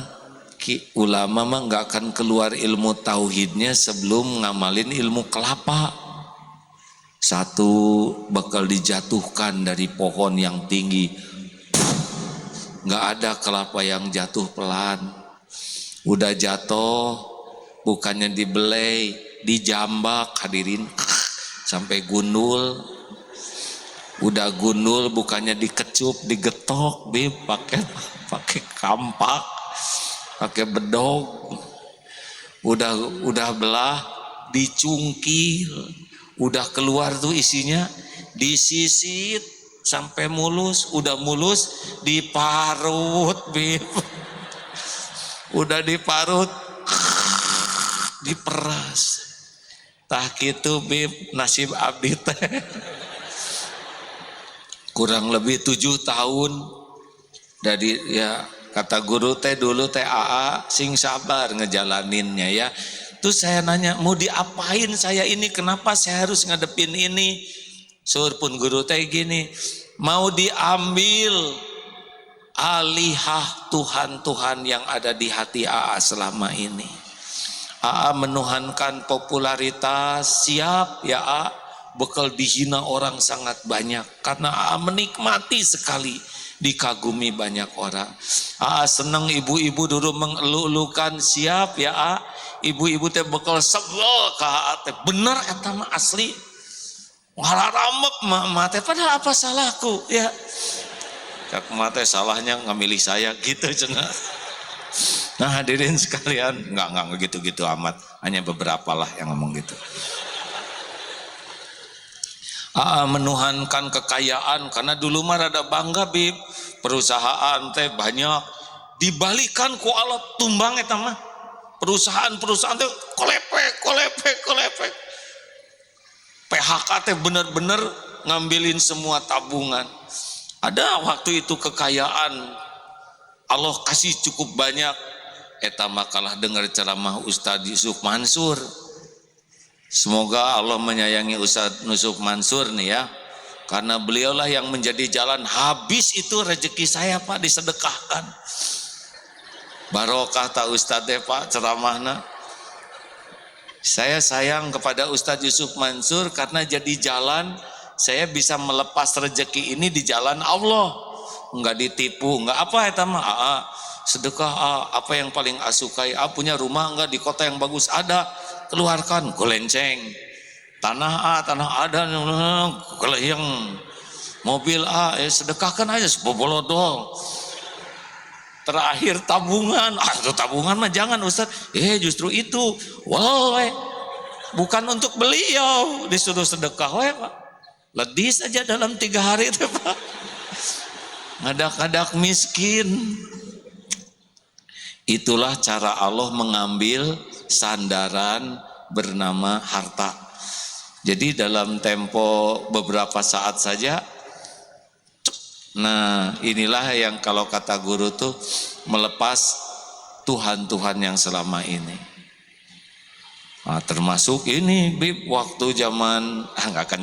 ulama mah nggak akan keluar ilmu tauhidnya sebelum ngamalin ilmu kelapa. 1 bakal dijatuhkan dari pohon yang tinggi, nggak ada kelapa yang jatuh pelan. Udah jatuh bukannya dibelai, dijambak hadirin sampai gundul. Udah gundul bukannya dikecup, digetok Bib, pakai kampak, pakai bedog. Udah belah, dicungkil, udah keluar tuh isinya, disisit sampai mulus. Udah mulus diparut Bib. Udah diparut, diperas. Tah kitu Bib nasib abdi teh. Kurang lebih 7 tahun dari ya Kata guru teh dulu teh AA sing sabar ngejalaninnya ya. Terus saya nanya, mau diapain saya ini, kenapa saya harus ngadepin ini? Sur pun guru teh gini, mau diambil alihah Tuhan-Tuhan yang ada di hati AA selama ini. AA menuhankan popularitas, siap ya AA, bekal dihina orang sangat banyak karena AA menikmati sekali dikagumi banyak orang. AA senang ibu-ibu dulu mengeluh-elukan, siap ya AA, ibu-ibu teh bekal sebel ka AA teh, bener eta mah asli ngaramek mah teh, padahal apa salahku ya, cak mah teh salahnya ngamilih saya gitu cenah. Nah hadirin sekalian, enggak gitu-gitu amat, hanya beberapa lah yang ngomong gitu. AA menuhankan kekayaan karena dulu mah rada bangga bib, perusahaan teh banyak, dibalikan ku Allah tumbang eta mah, perusahaan teh kolepek, PHK teh bener-bener ngambilin semua tabungan. Ada waktu itu kekayaan Allah kasih cukup banyak, eta makalah dengar ceramah Ustadz Yusuf Mansur. Semoga Allah menyayangi Ustadz Yusuf Mansur nih ya, karena beliaulah yang menjadi jalan. Habis itu rezeki saya Pak disedekahkan, barokah tak Ustadz deh Pak ceramahnya. Saya sayang kepada Ustadz Yusuf Mansur karena jadi jalan saya bisa melepas rezeki ini di jalan Allah, enggak ditipu, enggak apa eta mah sedekah apa yang paling asukai, punya rumah enggak di kota yang bagus, ada, keluarkan, golenceng, tanah ada, keleheng, mobil sedekahkan aja, sebolodol. Terakhir tabungan, itu tabungan mah jangan Ustaz, justru itu, bukan untuk beliau, disuruh sedekah Pak, ledih saja dalam 3 hari itu Pak, ngadak-ngadak miskin. Itulah cara Allah mengambil sandaran bernama harta. Jadi dalam tempo beberapa saat saja, nah inilah yang kalau kata guru tuh melepas Tuhan-Tuhan yang selama ini. Nah, termasuk ini Bib, waktu zaman nggak akan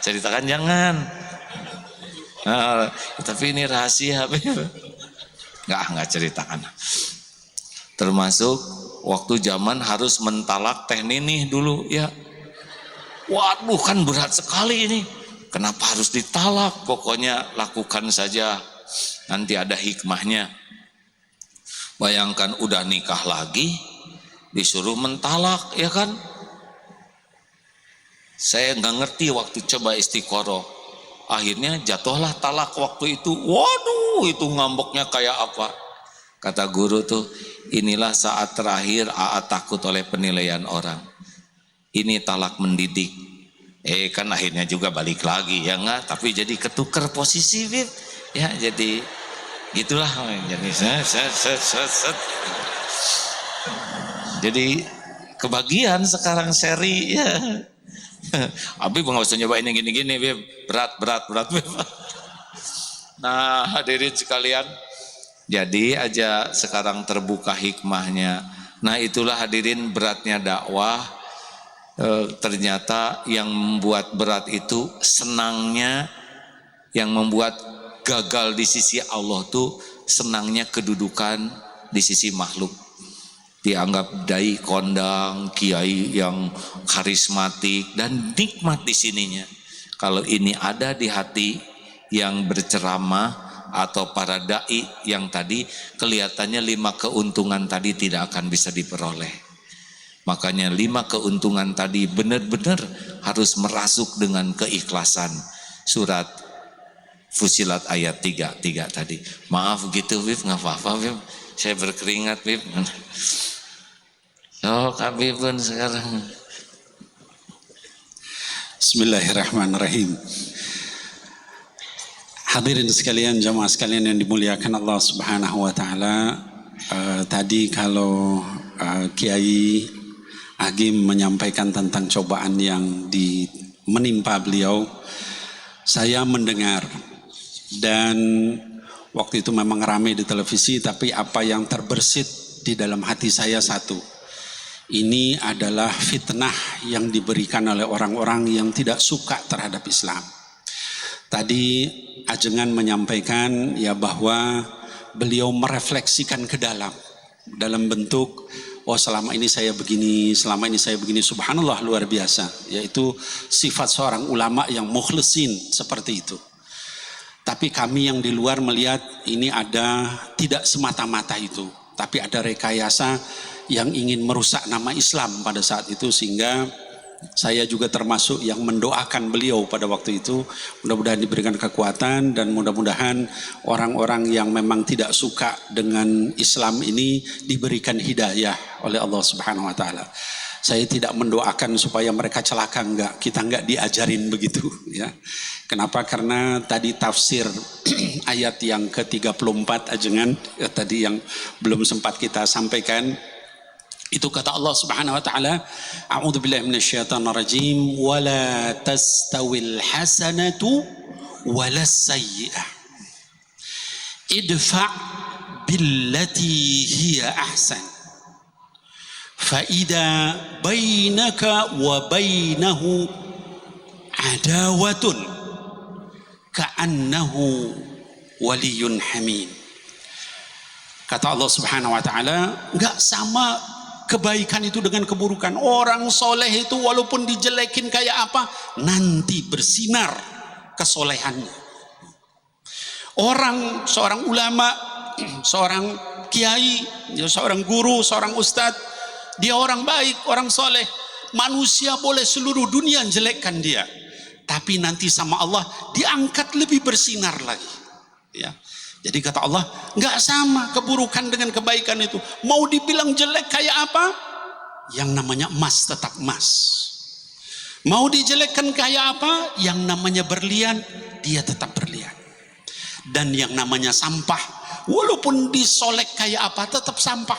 ceritakan jangan. Nah, tapi ini rahasia Bib, nggak ceritakan. Termasuk waktu zaman harus mentalak teh ninih dulu ya. Waduh kan berat sekali ini. Kenapa harus ditalak? Pokoknya lakukan saja, nanti ada hikmahnya. Bayangkan udah nikah lagi, disuruh mentalak, ya kan? Saya nggak ngerti waktu coba istiqoroh. Akhirnya jatuhlah talak waktu itu. Waduh, itu ngambeknya kayak apa? Kata guru tuh, inilah saat terakhir AA takut oleh penilaian orang. Ini talak mendidik. Kan akhirnya juga balik lagi ya enggak, tapi jadi ketukar posisi Bib. Ya jadi gitulah, jadi jadi kebagian sekarang seri ya. Abi nggak usah nyobain yang gini-gini Bib, berat Bib. Nah hadirin sekalian, jadi aja sekarang terbuka hikmahnya. Nah itulah hadirin beratnya dakwah. Ternyata yang membuat berat itu senangnya, yang membuat gagal di sisi Allah tuh senangnya kedudukan di sisi makhluk, dianggap dai kondang, kiai yang karismatik dan nikmat di sininya. Kalau ini ada di hati yang berceramah atau para dai yang tadi, kelihatannya 5 keuntungan tadi tidak akan bisa diperoleh. Makanya 5 keuntungan tadi benar-benar harus merasuk dengan keikhlasan. Surat Fusilat ayat 3 tadi. Maaf gitu Bib, nggak apa-apa Bib, saya berkeringat Bib. Kak Bib pun sekarang. Bismillahirrahmanirrahim. Hadirin sekalian, jamaah sekalian yang dimuliakan Allah Subhanahu wa taala. Tadi kalau Kiai Agim menyampaikan tentang cobaan yang menimpa beliau, saya mendengar, dan Waktu itu memang ramai di televisi, tapi apa yang terbersit di dalam hati saya satu. Ini adalah fitnah yang diberikan oleh orang-orang yang tidak suka terhadap Islam. Tadi Ajengan menyampaikan ya bahwa beliau merefleksikan ke dalam bentuk selama ini saya begini, selama ini saya begini. Subhanallah, luar biasa. Yaitu sifat seorang ulama yang mukhlisin seperti itu. Tapi kami yang di luar melihat ini ada tidak semata-mata itu, tapi ada rekayasa yang ingin merusak nama Islam pada saat itu, sehingga saya juga termasuk yang mendoakan beliau pada waktu itu. Mudah-mudahan diberikan kekuatan dan mudah-mudahan orang-orang yang memang tidak suka dengan Islam ini diberikan hidayah oleh Allah Subhanahu wa taala. Saya tidak mendoakan supaya mereka celaka, enggak. Kita enggak diajarin begitu ya. Kenapa? Karena tadi tafsir ayat yang ke-34 Ajengan tadi yang belum sempat kita sampaikan. Itu kata Allah Subhanahu wa taala, a'udzubillahi minasyaitonirrajim, wala tastawil hasanatu walas sayyi'ah. Idfa' billati hiya ahsan. Fa idza bainaka wa bainahu adawatun ka'annahu waliyun hamim. Kata Allah Subhanahu wa taala, enggak sama kebaikan itu dengan keburukan. Orang soleh itu walaupun dijelekin kayak apa, nanti bersinar kesolehannya. Seorang ulama, seorang kiai, seorang guru, seorang ustadz, dia orang baik, orang soleh. Manusia boleh seluruh dunia jelekkan dia, tapi nanti sama Allah diangkat lebih bersinar lagi. Ya. Jadi kata Allah, nggak sama keburukan dengan kebaikan itu. Mau dibilang jelek kayak apa? Yang namanya emas tetap emas. Mau dijelekkan kayak apa? Yang namanya berlian, dia tetap berlian. Dan yang namanya sampah, walaupun disolek kayak apa, tetap sampah.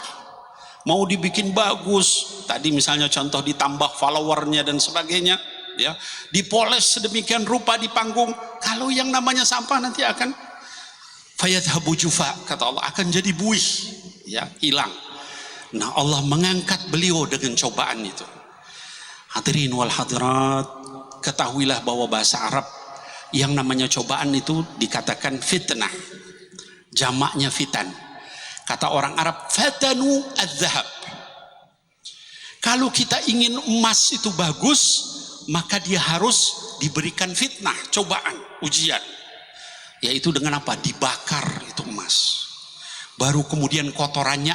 Mau dibikin bagus, tadi misalnya contoh ditambah followernya dan sebagainya, ya, dipoles sedemikian rupa di panggung. Kalau yang namanya sampah nanti akan fayadhabu jufa, kata Allah, akan jadi buih, ya, hilang. Nah, Allah mengangkat beliau dengan cobaan itu. Hadirin wal hadirat, ketahuilah bahwa bahasa Arab yang namanya cobaan itu dikatakan fitnah, jamaknya fitan. Kata orang Arab, fatanu az-zahab. Kalau kita ingin emas itu bagus, maka dia harus diberikan fitnah, cobaan, ujian. Yaitu dengan apa? Dibakar itu emas. Baru kemudian kotorannya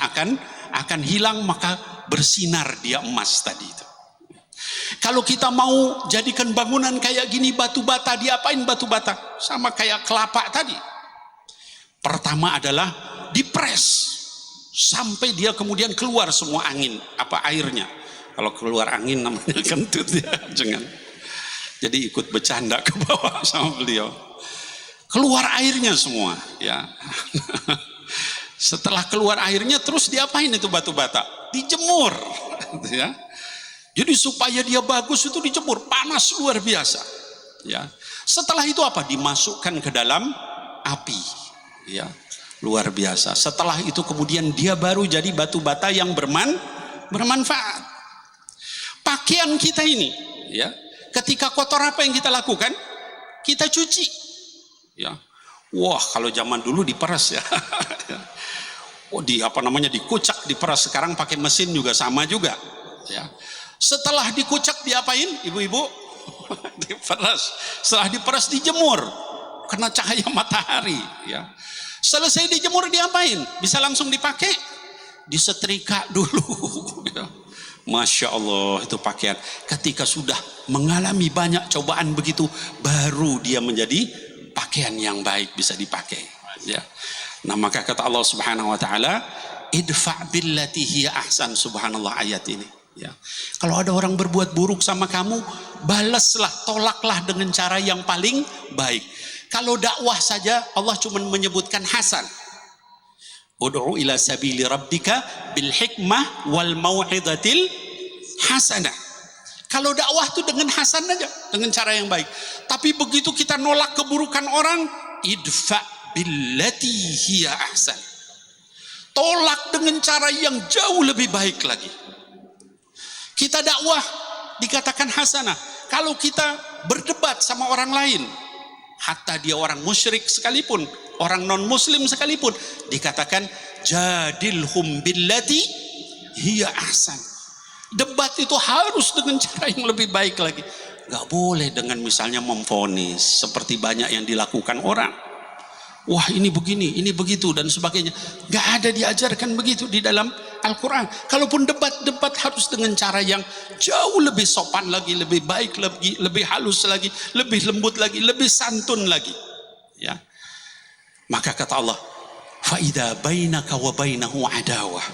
akan hilang, maka bersinar dia emas tadi itu. Kalau kita mau jadikan bangunan kayak gini, batu bata, diapain batu bata? Sama kayak kelapa tadi. Pertama adalah dipres sampai dia kemudian keluar semua angin, airnya. Kalau keluar angin namanya kentut ya, jangan. Jadi ikut bercanda ke bawah sama beliau. Keluar airnya semua, ya. Setelah keluar airnya terus diapain itu batu bata? Dijemur, ya. Jadi supaya dia bagus itu dijemur, panas luar biasa, ya. Setelah itu apa? Dimasukkan ke dalam api, ya. Luar biasa. Setelah itu kemudian dia baru jadi batu bata yang bermanfaat. Pakaian kita ini, ya. Ketika kotor apa yang kita lakukan? Kita cuci. Ya, wah kalau zaman dulu diperas ya, dikucak, diperas. Sekarang pakai mesin juga sama juga. Ya, setelah dikucak diapain, ibu-ibu? Diperas. Setelah diperas dijemur, kena cahaya matahari. Ya, selesai dijemur diapain? Bisa langsung dipakai? Disetrika dulu. Ya. Masya Allah, itu pakaian. Ketika sudah mengalami banyak cobaan begitu, baru dia menjadi pakaian yang baik, bisa dipakai, ya. Nah, maka kata Allah Subhanahu wa taala, idfa' billati hiya ahsan. Subhanallah ayat ini, ya. Kalau ada orang berbuat buruk sama kamu, balaslah, tolaklah dengan cara yang paling baik. Kalau dakwah saja Allah cuma menyebutkan hasan. Ud'u ila sabili rabbika bil hikmah wal mau'izatil hasanah. Kalau dakwah itu dengan hasan aja, dengan cara yang baik. Tapi begitu kita nolak keburukan orang, idfa billati hiya ahsan. Tolak dengan cara yang jauh lebih baik lagi. Kita dakwah dikatakan hasanah. Kalau kita berdebat sama orang lain, hatta dia orang musyrik sekalipun, orang non muslim sekalipun, dikatakan jadilhum billati hiya ahsan. Debat itu harus dengan cara yang lebih baik lagi. Gak boleh dengan misalnya memvonis seperti banyak yang dilakukan orang. Wah, ini begini, ini begitu dan sebagainya. Gak ada diajarkan begitu di dalam Al-Quran. Kalaupun debat harus dengan cara yang jauh lebih sopan lagi, lebih baik lagi, lebih halus lagi, lebih lembut lagi, lebih santun lagi. Ya. Maka kata Allah, fa idza bainaka wa bainahu adawah.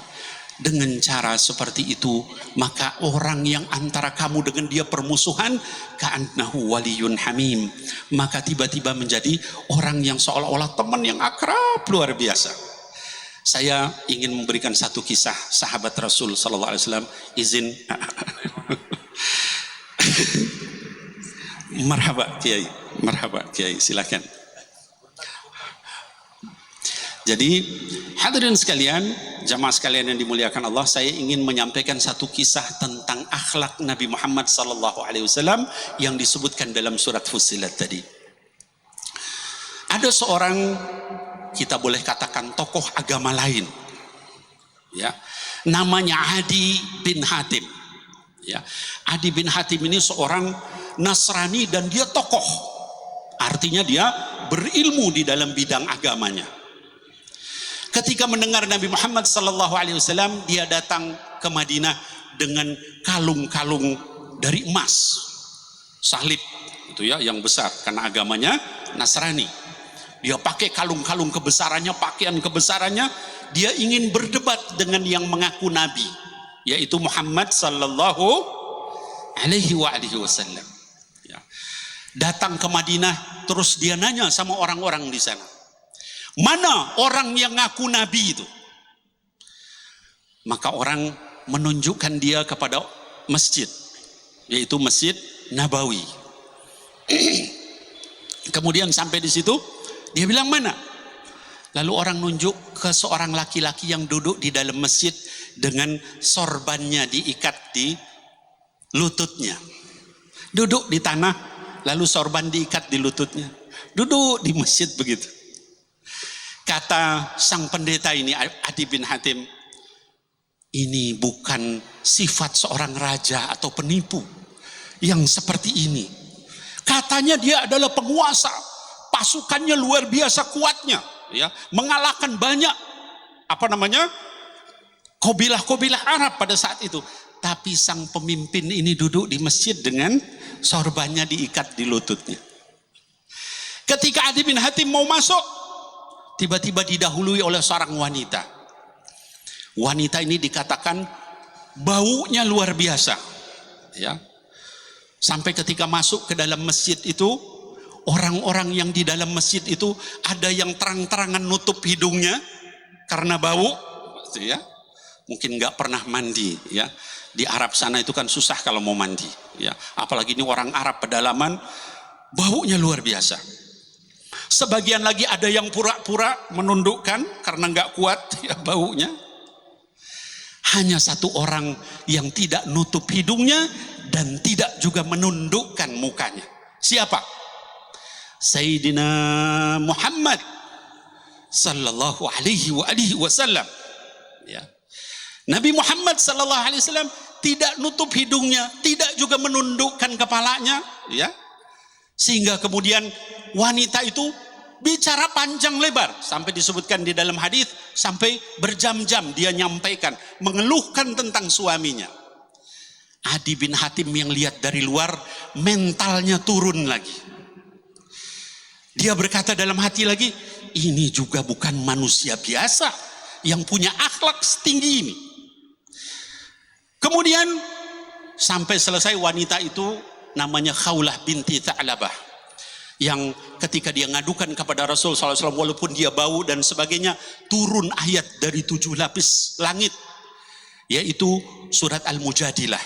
Dengan cara seperti itu, maka orang yang antara kamu dengan dia permusuhan, ka'annahu waliyun hamim, maka tiba-tiba menjadi orang yang seolah-olah teman yang akrab luar biasa. Saya ingin memberikan satu kisah sahabat Rasul sallallahu alaihi wasallam. Izin. Marhaba Kiai, silakan. Jadi hadirin sekalian, jamaah sekalian yang dimuliakan Allah, saya ingin menyampaikan satu kisah tentang akhlak Nabi Muhammad sallallahu alaihi wasallam yang disebutkan dalam surat Fussilat tadi. Ada seorang, kita boleh katakan tokoh agama lain, ya, namanya Adi bin Hatim. Ya, Adi bin Hatim ini seorang Nasrani dan dia tokoh, artinya dia berilmu di dalam bidang agamanya. Ketika mendengar Nabi Muhammad sallallahu alaihi wasallam, dia datang ke Madinah dengan kalung-kalung dari emas, salib itu ya, yang besar karena agamanya Nasrani. Dia pakai kalung-kalung kebesarannya, pakaian kebesarannya. Dia ingin berdebat dengan yang mengaku nabi, yaitu Muhammad sallallahu alaihi wasallam. Ya. Datang ke Madinah, terus dia nanya sama orang-orang di sana, mana orang yang ngaku nabi itu? Maka orang menunjukkan dia kepada masjid, yaitu Masjid Nabawi. Kemudian sampai di situ, dia bilang mana? Lalu orang nunjuk ke seorang laki-laki yang duduk di dalam masjid dengan sorbannya diikat di lututnya. Duduk di tanah, lalu sorban diikat di lututnya. Duduk di masjid begitu. Kata sang pendeta ini, Adi bin Hatim, ini bukan sifat seorang raja atau penipu yang seperti ini. Katanya dia adalah penguasa, pasukannya luar biasa kuatnya, ya, mengalahkan banyak kabilah-kabilah Arab pada saat itu. Tapi sang pemimpin ini duduk di masjid dengan sorbannya diikat di lututnya. Ketika Adi bin Hatim mau masuk, tiba-tiba didahului oleh seorang wanita. Wanita ini dikatakan baunya luar biasa, ya. Sampai ketika masuk ke dalam masjid itu, orang-orang yang di dalam masjid itu ada yang terang-terangan nutup hidungnya karena bau, ya. Mungkin nggak pernah mandi, ya. Di Arab sana itu kan susah kalau mau mandi, ya. Apalagi ini orang Arab pedalaman, baunya luar biasa. Sebagian lagi ada yang pura-pura menundukkan karena nggak kuat ya baunya. Hanya satu orang yang tidak nutup hidungnya dan tidak juga menundukkan mukanya. Siapa? Sayyidina Muhammad sallallahu alaihi wasallam. Ya. Nabi Muhammad sallallahu alaihi wasallam tidak nutup hidungnya, tidak juga menundukkan kepalanya, ya. Sehingga kemudian wanita itu bicara panjang lebar, sampai disebutkan di dalam hadis sampai berjam-jam dia nyampaikan, mengeluhkan tentang suaminya. Adi bin Hatim yang lihat dari luar, mentalnya turun lagi. Dia berkata dalam hati lagi, ini juga bukan manusia biasa yang punya akhlak setinggi ini. Kemudian sampai selesai, wanita itu namanya Khawlah binti Tha'labah, yang ketika dia ngadukan kepada Rasul SAW, walaupun dia bau dan sebagainya, turun ayat dari 7 lapis langit, yaitu surat Al-Mujadilah.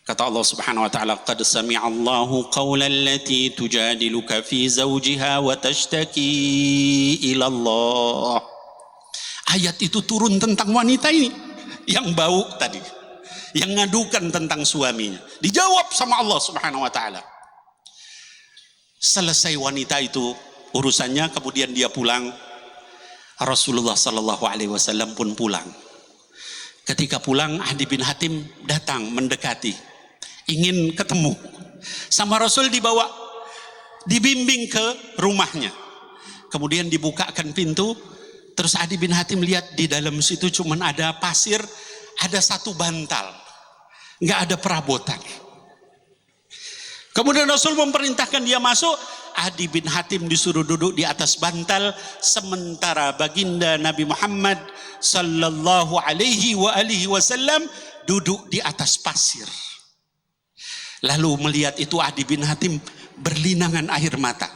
Kata Allah Subhanahu wa taala, "Qad sami'allahu qawla allati tujadiluka fi zawjiha wa tashtaki ila Allah." Ayat itu turun tentang wanita ini yang bau tadi, yang ngadukan tentang suaminya. Dijawab sama Allah Subhanahu wa taala. Selesai wanita itu urusannya, kemudian dia pulang. Rasulullah sallallahu alaihi wasallam pun pulang. Ketika pulang, Adi bin Hatim datang mendekati, ingin ketemu sama Rasul, dibimbing ke rumahnya. Kemudian dibukakan pintu, terus Adi bin Hatim lihat di dalam situ cuman ada pasir, ada satu bantal, nggak ada perabotan. Kemudian Rasul memerintahkan dia masuk. Adi bin Hatim disuruh duduk di atas bantal, sementara baginda Nabi Muhammad sallallahu alaihi wasallam duduk di atas pasir. Lalu melihat itu Adi bin Hatim berlinangan air mata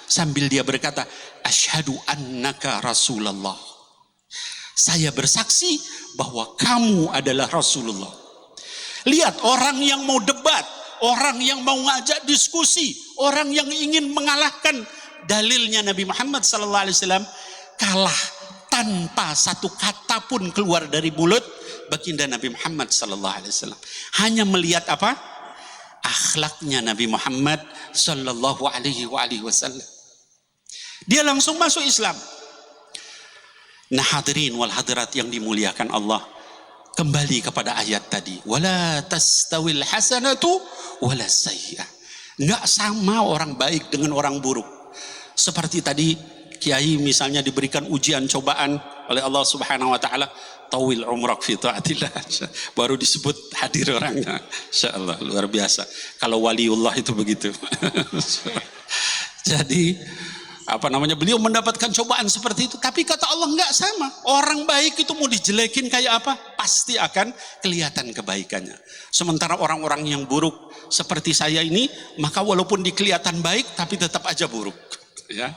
sambil dia berkata, "Asyhadu annaka Rasulullah." Saya bersaksi bahwa kamu adalah Rasulullah. Lihat, orang yang mau debat, orang yang mau ngajak diskusi, orang yang ingin mengalahkan dalilnya Nabi Muhammad SAW, kalah tanpa satu kata pun keluar dari mulut baginda Nabi Muhammad SAW. Hanya melihat apa? Akhlaknya Nabi Muhammad SAW. Dia langsung masuk Islam. Nah, hadirin wal hadirat yang dimuliakan Allah, kembali kepada ayat tadi, wala tastawil hasanatu wala sayyi'ah. Enggak sama orang baik dengan orang buruk. Seperti tadi kiai misalnya diberikan ujian cobaan oleh Allah Subhanahu wa taala, tawil umrak fi taatillah, baru disebut hadir orangnya. Insyaallah luar biasa. Kalau waliullah itu begitu. Jadi beliau mendapatkan cobaan seperti itu, tapi kata Allah enggak sama. Orang baik itu mau dijelekin kayak apa, pasti akan kelihatan kebaikannya. Sementara orang-orang yang buruk seperti saya ini, maka walaupun dikelihatan baik tapi tetap aja buruk, ya.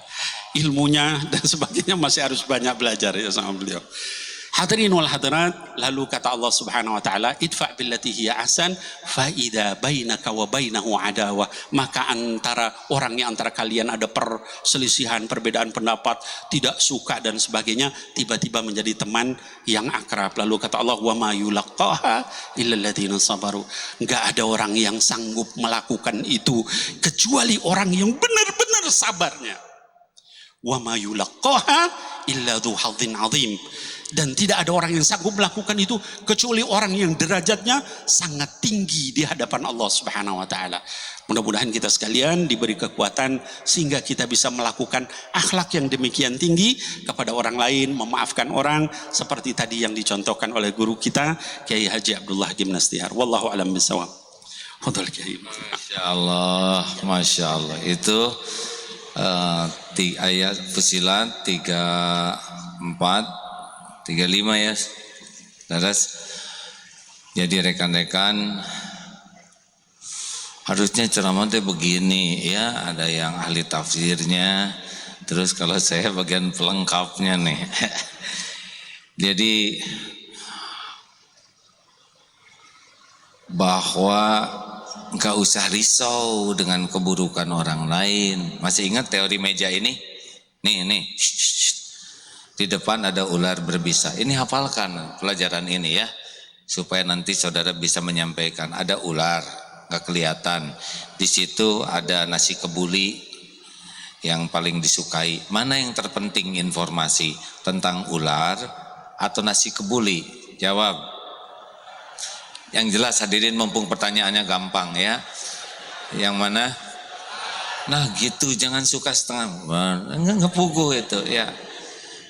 Ilmunya dan sebagainya masih harus banyak belajar ya sama beliau. Hadirin wal hadirat, lalu kata Allah Subhanahu wa taala, idfa' billati hiya ahsan fa idza bainaka wa bainahu adawah. Maka antara kalian ada perselisihan, perbedaan pendapat, tidak suka dan sebagainya, tiba-tiba menjadi teman yang akrab. Lalu kata Allah, wa ma yulaqqaha illa alladziina sabaru. Enggak ada orang yang sanggup melakukan itu kecuali orang yang benar-benar sabarnya. Wa ma yulaqqaha illa dzu hadzin 'adzim. Dan tidak ada orang yang sanggup melakukan itu kecuali orang yang derajatnya sangat tinggi di hadapan Allah Subhanahu wa taala. Mudah-mudahan kita sekalian diberi kekuatan sehingga kita bisa melakukan akhlak yang demikian tinggi kepada orang lain, memaafkan orang seperti tadi yang dicontohkan oleh guru kita Kiai Haji Abdullah Gimnastiar. Wallahu a'lam bishawab. Fadhil Kiai. Masya Allah. Itu ayat Fusilat 34 35 ya, Laras. Jadi rekan-rekan, harusnya ceramah itu begini ya, ada yang ahli tafsirnya, terus kalau saya bagian pelengkapnya nih. Jadi bahwa nggak usah risau dengan keburukan orang lain. Masih ingat teori meja ini? Nih. Di depan ada ular berbisa. Ini hafalkan pelajaran ini ya, supaya nanti saudara bisa menyampaikan. Ada ular, nggak kelihatan. Di situ ada nasi kebuli yang paling disukai. Mana yang terpenting informasi tentang ular atau nasi kebuli? Jawab. Yang jelas hadirin, mumpung pertanyaannya gampang ya. Yang mana? Nah gitu, jangan suka setengah. Ngepugu itu ya.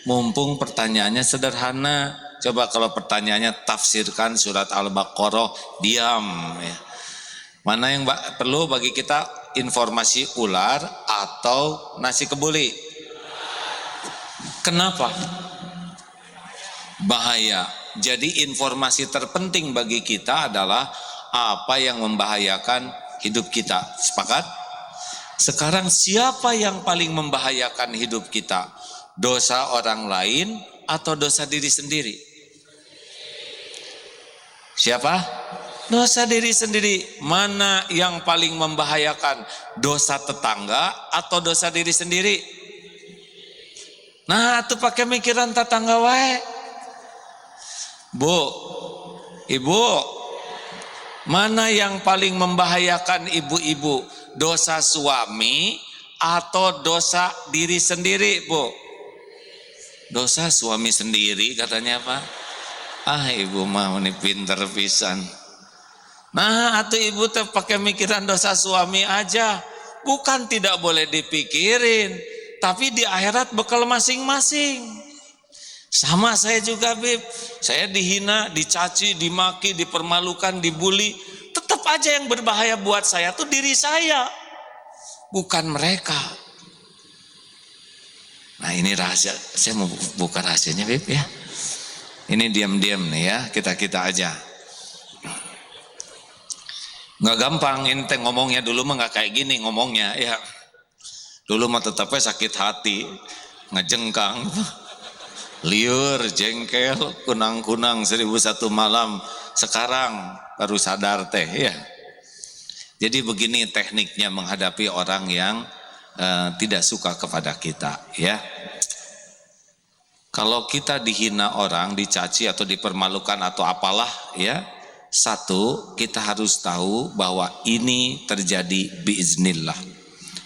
Mumpung pertanyaannya sederhana, coba kalau pertanyaannya tafsirkan surat Al-Baqarah, diam ya. Mana yang perlu bagi kita, informasi ular atau nasi kebuli? Kenapa? Bahaya. Jadi informasi terpenting bagi kita adalah apa yang membahayakan hidup kita. Sepakat? Sekarang siapa yang paling membahayakan hidup kita? Dosa orang lain atau dosa diri sendiri? Siapa? Dosa diri sendiri. Mana yang paling membahayakan? Dosa tetangga atau dosa diri sendiri? Nah, itu pakai mikiran tetangga wae. Bu, ibu, mana yang paling membahayakan ibu-ibu? Dosa suami atau dosa diri sendiri, Bu? Dosa suami sendiri katanya apa? Ah, ibu mah ini pinter pisan. Nah, atau ibu teh pakai mikiran dosa suami aja. Bukan tidak boleh dipikirin, tapi di akhirat bekal masing-masing. Sama saya juga, Bib. Saya dihina, dicaci, dimaki, dipermalukan, dibully. Tetap aja yang berbahaya buat saya tuh diri saya, bukan mereka. Nah, ini rahasia. Saya mau buka rahasianya, Bib, ya. Ini diam-diam nih ya, kita-kita aja. Nggak gampang, ini teh ngomongnya dulu mah nggak kayak gini ngomongnya ya. Dulu mah tetapnya sakit hati, ngejengkang, liur, jengkel, kunang-kunang 1001 malam. Sekarang baru sadar teh ya. Jadi begini tekniknya menghadapi orang yang tidak suka kepada kita ya. Kalau kita dihina orang, dicaci atau dipermalukan atau apalah ya, satu, kita harus tahu bahwa ini terjadi biiznillah.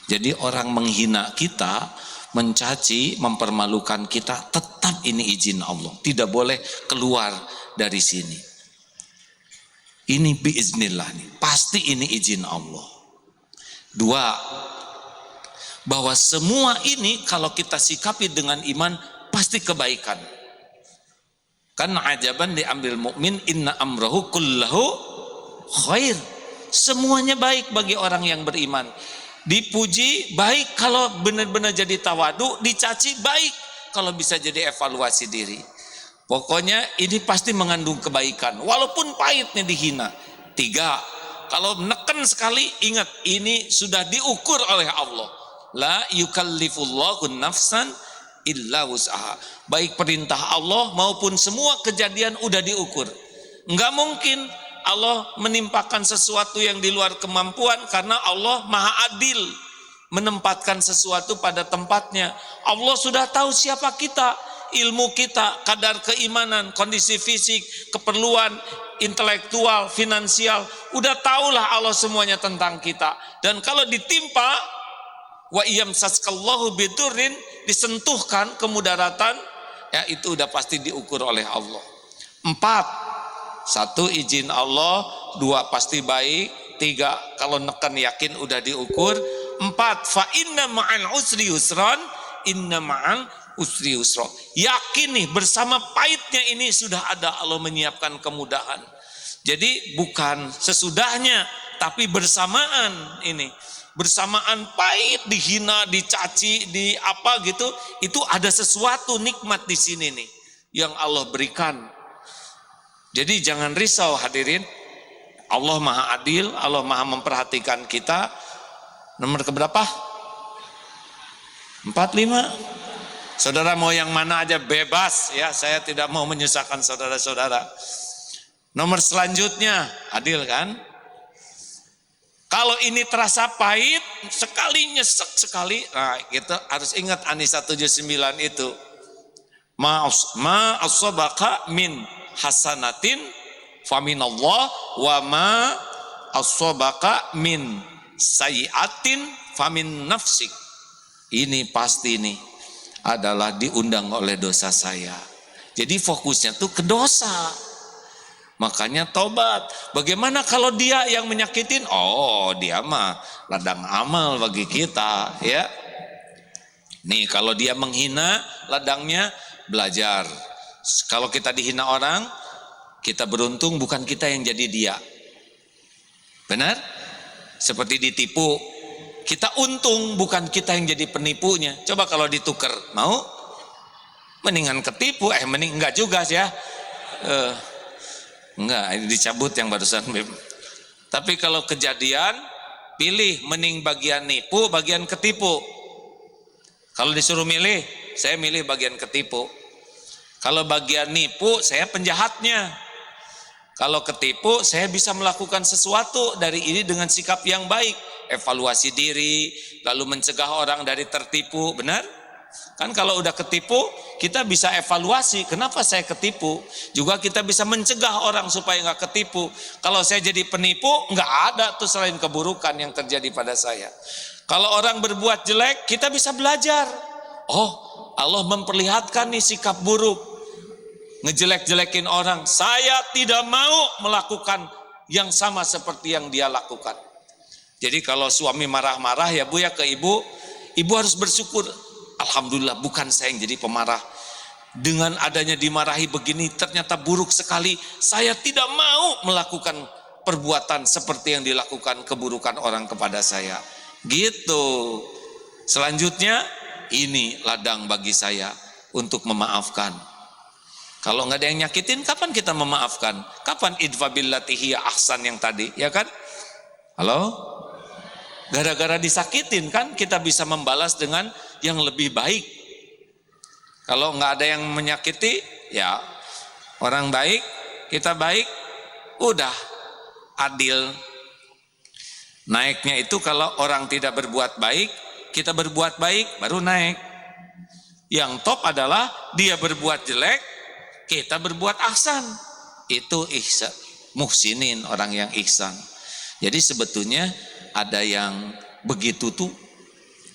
Jadi orang menghina kita, mencaci, mempermalukan kita, tetap ini izin Allah. Tidak boleh keluar dari sini. Ini biiznillah nih, pasti ini izin Allah. Dua, bahwa semua ini kalau kita sikapi dengan iman pasti kebaikan. Kan ajaban diambil mukmin, inna amrahu kullahu khair. Semuanya baik bagi orang yang beriman. Dipuji baik kalau benar-benar jadi tawadu, dicaci baik kalau bisa jadi evaluasi diri. Pokoknya ini pasti mengandung kebaikan walaupun pahitnya dihina. Tiga, kalau menekan sekali ingat ini sudah diukur oleh Allah. La yukallifullahu nafsan illa wus'aha. Baik perintah Allah maupun semua kejadian udah diukur. Enggak mungkin Allah menimpakan sesuatu yang di luar kemampuan, karena Allah maha adil menempatkan sesuatu pada tempatnya. Allah sudah tahu siapa kita, ilmu kita, kadar keimanan, kondisi fisik, keperluan intelektual, finansial, udah tahulah Allah semuanya tentang kita. Dan kalau ditimpa wa iyamsaskallahu bidurin, disentuhkan kemudaratan, ya itu udah pasti diukur oleh Allah. Empat, satu izin Allah, dua pasti baik, tiga kalau neken yakin udah diukur, empat fa inna ma'al usri yusran, inna ma'al usri yusra. Yakin nih bersama pahitnya ini sudah ada Allah menyiapkan kemudahan. Jadi bukan sesudahnya, tapi bersamaan ini. Bersamaan pahit, dihina, dicaci, di apa gitu, itu ada sesuatu nikmat di sini nih yang Allah berikan. Jadi jangan risau hadirin, Allah maha adil, Allah maha memperhatikan kita. Nomor keberapa? 4, 5. Saudara mau yang mana aja bebas ya, saya tidak mau menyusahkan saudara-saudara. Nomor selanjutnya, adil kan? Kalau ini terasa pahit, sekali nyesek sekali, nah kita harus ingat An-Nisa 79 itu. Ma as-sabaka min hasanatin faminallah wa ma as-sabaka min sayiatin famin nafsik. Ini pasti nih adalah diundang oleh dosa saya. Jadi fokusnya tuh ke dosa. Makanya tobat. Bagaimana kalau dia yang menyakitin? Oh, dia mah ladang amal bagi kita, ya. Nih, kalau dia menghina, ladangnya belajar. Kalau kita dihina orang, kita beruntung bukan kita yang jadi dia. Benar? Seperti ditipu, kita untung bukan kita yang jadi penipunya. Coba kalau ditukar, mau? Mendingan ketipu, mending enggak juga sih ya. Enggak, ini dicabut yang barusan. Tapi kalau kejadian, pilih mending bagian nipu, bagian ketipu. Kalau disuruh milih, saya milih bagian ketipu. Kalau bagian nipu, saya penjahatnya. Kalau ketipu, saya bisa melakukan sesuatu dari ini dengan sikap yang baik, evaluasi diri, lalu mencegah orang dari tertipu, benar? Kan kalau udah ketipu, kita bisa evaluasi, kenapa saya ketipu? Juga kita bisa mencegah orang supaya nggak ketipu. Kalau saya jadi penipu, nggak ada tuh selain keburukan yang terjadi pada saya. Kalau orang berbuat jelek, kita bisa belajar. Oh, Allah memperlihatkan nih sikap buruk. Ngejelek-jelekin orang, saya tidak mau melakukan yang sama seperti yang dia lakukan. Jadi kalau suami marah-marah ya Bu ya ke ibu harus bersyukur, alhamdulillah bukan saya yang jadi pemarah. Dengan adanya dimarahi begini ternyata buruk sekali, saya tidak mau melakukan perbuatan seperti yang dilakukan keburukan orang kepada saya. Gitu. Selanjutnya, ini ladang bagi saya untuk memaafkan. Kalau nggak ada yang nyakitin, kapan kita memaafkan? Kapan idfa billati hiya ahsan yang tadi, ya kan? Halo? Gara-gara disakitin kan kita bisa membalas dengan yang lebih baik. Kalau nggak ada yang menyakiti, ya orang baik, kita baik, udah adil. Naiknya itu kalau orang tidak berbuat baik, kita berbuat baik, baru naik. Yang top adalah dia berbuat jelek, kita berbuat ahsan. Itu ihsan, muhsinin, orang yang ihsan. Jadi sebetulnya ada yang begitu tuh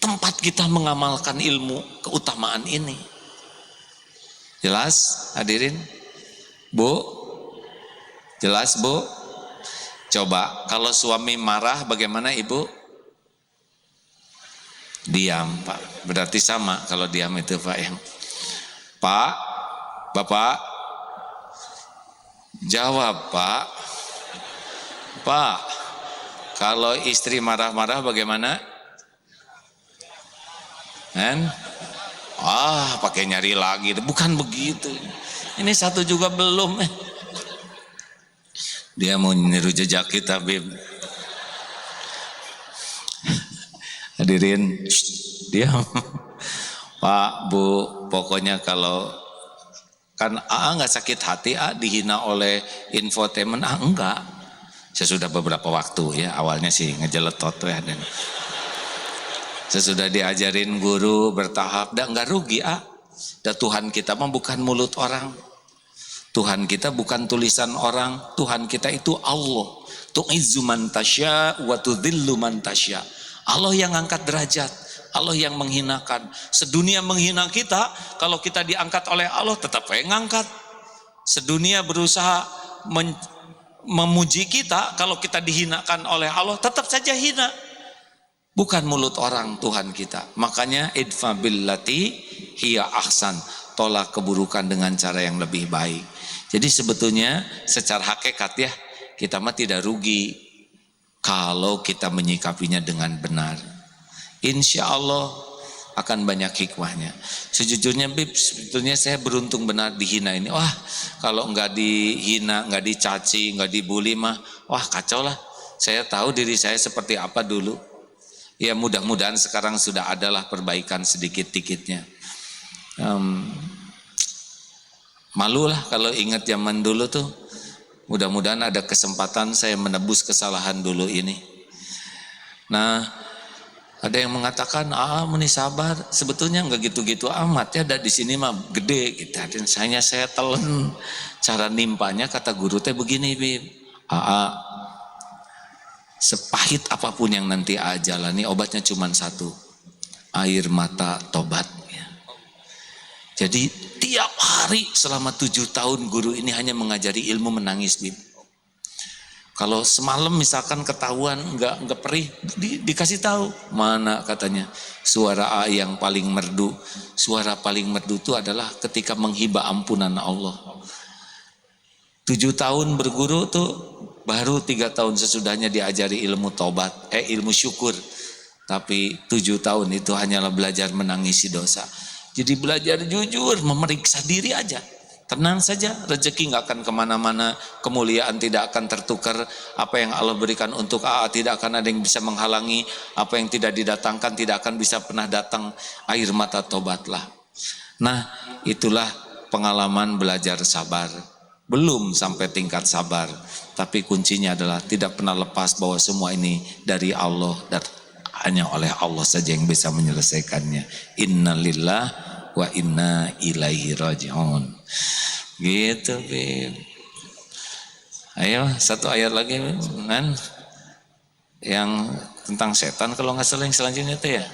tempat kita mengamalkan ilmu keutamaan ini. Jelas hadirin? Bu? Jelas Bu? Coba kalau suami marah bagaimana ibu? Diam Pak. Berarti sama kalau diam itu Pak yang Pak, Bapak, jawab Pak. Pak, kalau istri marah-marah bagaimana? Kan? Pakai nyari lagi. Bukan begitu. Ini satu juga belum. Dia mau niru jejak kita, Bib. Hadirin, diam. Pak, Bu, pokoknya kalau kan nggak sakit hati, dihina oleh infotainment, enggak. Saya sudah beberapa waktu ya, awalnya sih ngejeletot ya, dan saya sudah diajarin guru bertahap, dan nggak rugi dan Tuhan kita mah bukan mulut orang, Tuhan kita bukan tulisan orang, Tuhan kita itu Allah. Tu'izzu man tasya wa tudhillu man tasya. Allah yang angkat derajat, Allah yang menghinakan. Sedunia menghina kita, kalau kita diangkat oleh Allah tetap ngangkat. Sedunia berusaha memuji kita, kalau kita dihinakan oleh Allah tetap saja hina. Bukan mulut orang Tuhan kita. Makanya idfa billati hiya ahsan, tolak keburukan dengan cara yang lebih baik. Jadi sebetulnya secara hakikat ya, kita mah tidak rugi kalau kita menyikapinya dengan benar. Insya Allah akan banyak hikmahnya. Sejujurnya Bib, sebetulnya saya beruntung benar dihina ini. Wah, kalau nggak dihina, nggak dicaci, nggak dibully mah, wah kacau lah. Saya tahu diri saya seperti apa dulu. Ya mudah-mudahan sekarang sudah adalah perbaikan sedikit-dikitnya. Malu lah kalau ingat zaman dulu tuh. Mudah-mudahan ada kesempatan saya menebus kesalahan dulu ini. Nah, ada yang mengatakan, meni sabar. Sebetulnya nggak gitu-gitu amat ya. Dan di sini mah gede gitu. Dan saya telan cara nimpanya, kata guru teh begini, Bib. Sepahit apapun yang nanti jalani, obatnya cuma satu, air mata tobat. Jadi tiap hari selama 7 tahun guru ini hanya mengajari ilmu menangis, Bib. Kalau semalam misalkan ketahuan nggak perih, dikasih tahu mana katanya suara A yang paling merdu. Suara paling merdu itu adalah ketika menghibah ampunan Allah. 7 tahun berguru tuh baru 3 tahun sesudahnya diajari ilmu tobat, ilmu syukur. Tapi 7 tahun itu hanyalah belajar menangisi dosa. Jadi belajar jujur, memeriksa diri aja. Tenang saja, rezeki nggak akan kemana-mana, kemuliaan tidak akan tertukar. Apa yang Allah berikan untuk tidak akan ada yang bisa menghalangi. Apa yang tidak didatangkan tidak akan bisa pernah datang. Air mata tobatlah. Nah, itulah pengalaman belajar sabar. belum sampai tingkat sabar. Tapi kuncinya adalah tidak pernah lepas bahwa semua ini dari Allah dan hanya oleh Allah saja yang bisa menyelesaikannya. Innalillah wa inna ilaihi raji'un. Gitu, Bib. Ayo satu ayat lagi kan, yang tentang setan kalau nggak salah yang selanjutnya itu ya.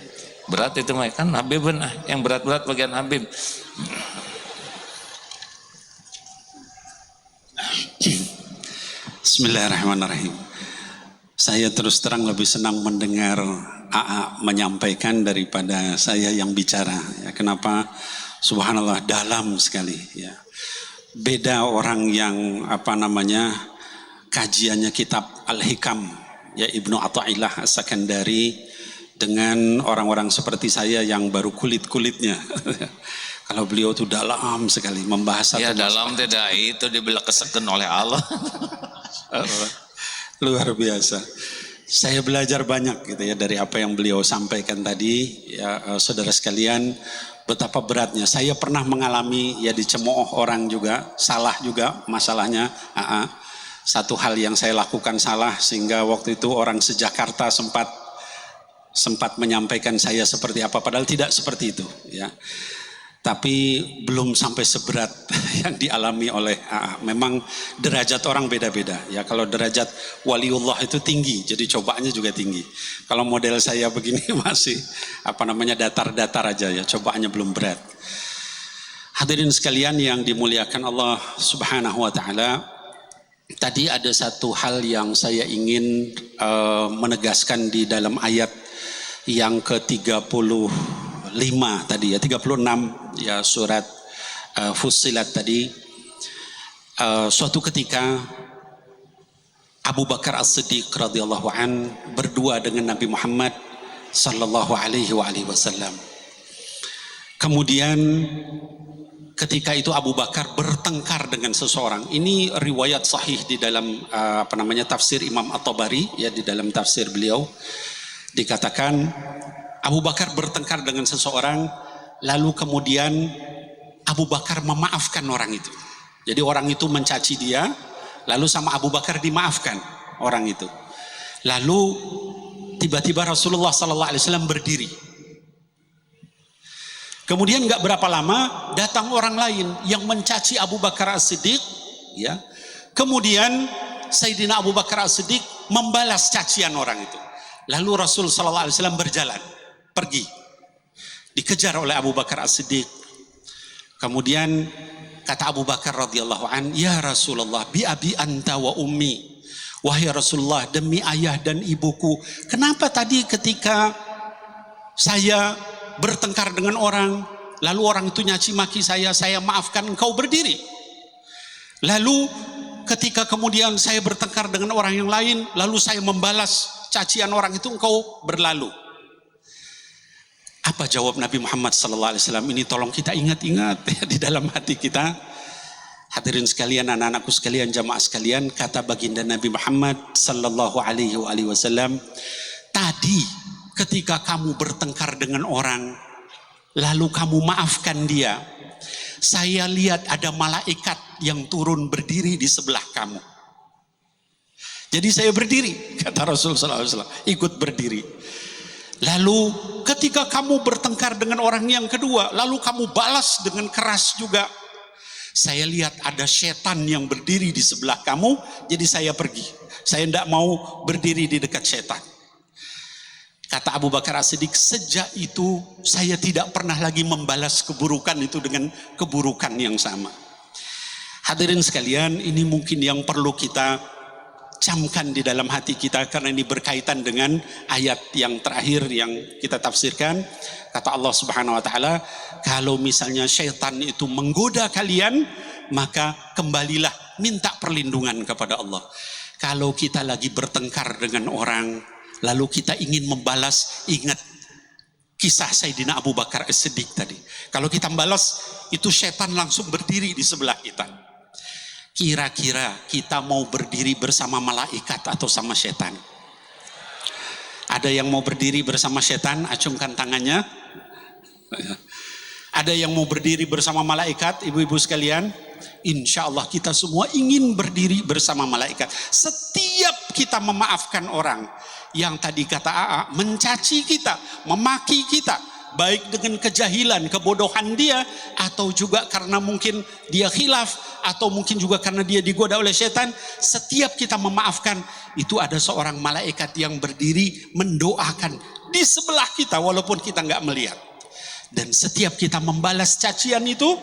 Berat itu mah kan Habib yang berat-berat bagian Habib. Bismillahirrahmanirrahim. Saya terus terang lebih senang mendengar AA menyampaikan daripada saya yang bicara. Ya, kenapa? Subhanallah, dalam sekali. Ya. Beda orang yang kajiannya kitab Al-Hikam, ya Ibnu Athaillah As-Sakandari, dengan orang-orang seperti saya yang baru kulit-kulitnya. Kalau beliau itu dalam sekali membahas. Ya dalam tidak itu dibelakeseken oleh Allah. Luar biasa. Saya belajar banyak gitu ya dari apa yang beliau sampaikan tadi. Ya saudara sekalian, betapa beratnya. Saya pernah mengalami ya dicemooh orang juga, salah juga masalahnya. Satu hal yang saya lakukan salah sehingga waktu itu orang seJakarta sempat menyampaikan saya seperti apa, padahal tidak seperti itu ya. Tapi belum sampai seberat yang dialami oleh AA. Memang derajat orang beda-beda ya. Kalau derajat waliullah itu tinggi, jadi cobaannya juga tinggi. Kalau model saya begini masih datar-datar aja ya, cobaannya belum berat. Hadirin sekalian yang dimuliakan Allah Subhanahu wa taala, tadi ada satu hal yang saya ingin menegaskan di dalam ayat yang ke-35 tadi ya, 36 ya surat Fussilat tadi. Suatu ketika Abu Bakar As-Siddiq radhiyallahu an berdua dengan Nabi Muhammad sallallahu alaihi wasallam. Kemudian ketika itu Abu Bakar bertengkar dengan seseorang. Ini riwayat sahih di dalam tafsir Imam At-Tabari ya, di dalam tafsir beliau dikatakan Abu Bakar bertengkar dengan seseorang, lalu kemudian Abu Bakar memaafkan orang itu. Jadi orang itu mencaci dia, lalu sama Abu Bakar dimaafkan orang itu. Lalu tiba-tiba Rasulullah SAW berdiri. Kemudian nggak berapa lama datang orang lain yang mencaci Abu Bakar As-Siddiq, ya. Kemudian Sayyidina Abu Bakar As-Siddiq membalas cacian orang itu. Lalu Rasul SAW berjalan, pergi, dikejar oleh Abu Bakar As-Siddiq. Kemudian kata Abu Bakar radhiyallahu an, ya Rasulullah, bi abi anta wa ummi. Wahai Rasulullah, demi ayah dan ibuku, kenapa tadi ketika saya bertengkar dengan orang, lalu orang itu nyaci maki saya maafkan, engkau berdiri. Lalu ketika kemudian saya bertengkar dengan orang yang lain, lalu saya membalas cacian orang itu, engkau berlalu. Apa jawab Nabi Muhammad SAW? Ini tolong kita ingat-ingat ya, di dalam hati kita. Hadirin sekalian, anak-anakku sekalian, jamaah sekalian, kata baginda Nabi Muhammad SAW, tadi ketika kamu bertengkar dengan orang, lalu kamu maafkan dia, saya lihat ada malaikat yang turun berdiri di sebelah kamu. Jadi saya berdiri, kata Rasulullah SAW, ikut berdiri. Lalu ketika kamu bertengkar dengan orang yang kedua, lalu kamu balas dengan keras juga, saya lihat ada setan yang berdiri di sebelah kamu, jadi saya pergi. Saya tidak mau berdiri di dekat setan. Kata Abu Bakar As-Siddiq, sejak itu saya tidak pernah lagi membalas keburukan itu dengan keburukan yang sama. Hadirin sekalian, ini mungkin yang perlu kita camkan di dalam hati kita, karena ini berkaitan dengan ayat yang terakhir yang kita tafsirkan. Kata Allah Subhanahu wa taala, kalau misalnya syaitan itu menggoda kalian, maka kembalilah minta perlindungan kepada Allah. Kalau kita lagi bertengkar dengan orang, lalu kita ingin membalas, ingat kisah Sayyidina Abu Bakar As-Siddiq tadi. Kalau kita membalas, itu syaitan langsung berdiri di sebelah kita. Kira-kira kita mau berdiri bersama malaikat atau sama setan? Ada yang mau berdiri bersama setan? Acungkan tangannya. Ada yang mau berdiri bersama malaikat, ibu-ibu sekalian? Insya Allah kita semua ingin berdiri bersama malaikat. Setiap kita memaafkan orang yang tadi kata AA mencaci kita, memaki kita, baik dengan kejahilan, kebodohan dia, atau juga karena mungkin dia khilaf, atau mungkin juga karena dia digoda oleh setan. Setiap kita memaafkan, itu ada seorang malaikat yang berdiri mendoakan di sebelah kita walaupun kita nggak melihat. Dan setiap kita membalas cacian itu,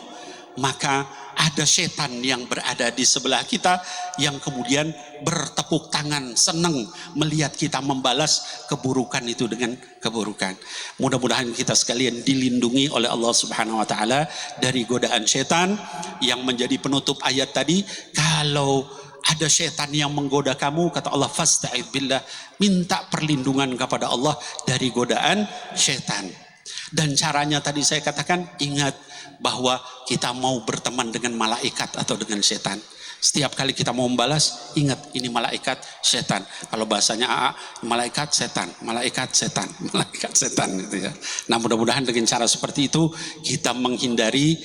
maka ada setan yang berada di sebelah kita yang kemudian bertepuk tangan senang melihat kita membalas keburukan itu dengan keburukan. Mudah-mudahan kita sekalian dilindungi oleh Allah Subhanahu wa taala dari godaan setan. Yang menjadi penutup ayat tadi, kalau ada setan yang menggoda kamu, kata Allah, fasta'idz billah, minta perlindungan kepada Allah dari godaan setan. Dan caranya tadi saya katakan, ingat bahwa kita mau berteman dengan malaikat atau dengan setan. Setiap kali kita mau membalas, ingat ini malaikat, setan. Kalau bahasanya AA, malaikat, setan, malaikat, setan, malaikat, setan gitu ya. Nah, mudah-mudahan dengan cara seperti itu kita menghindari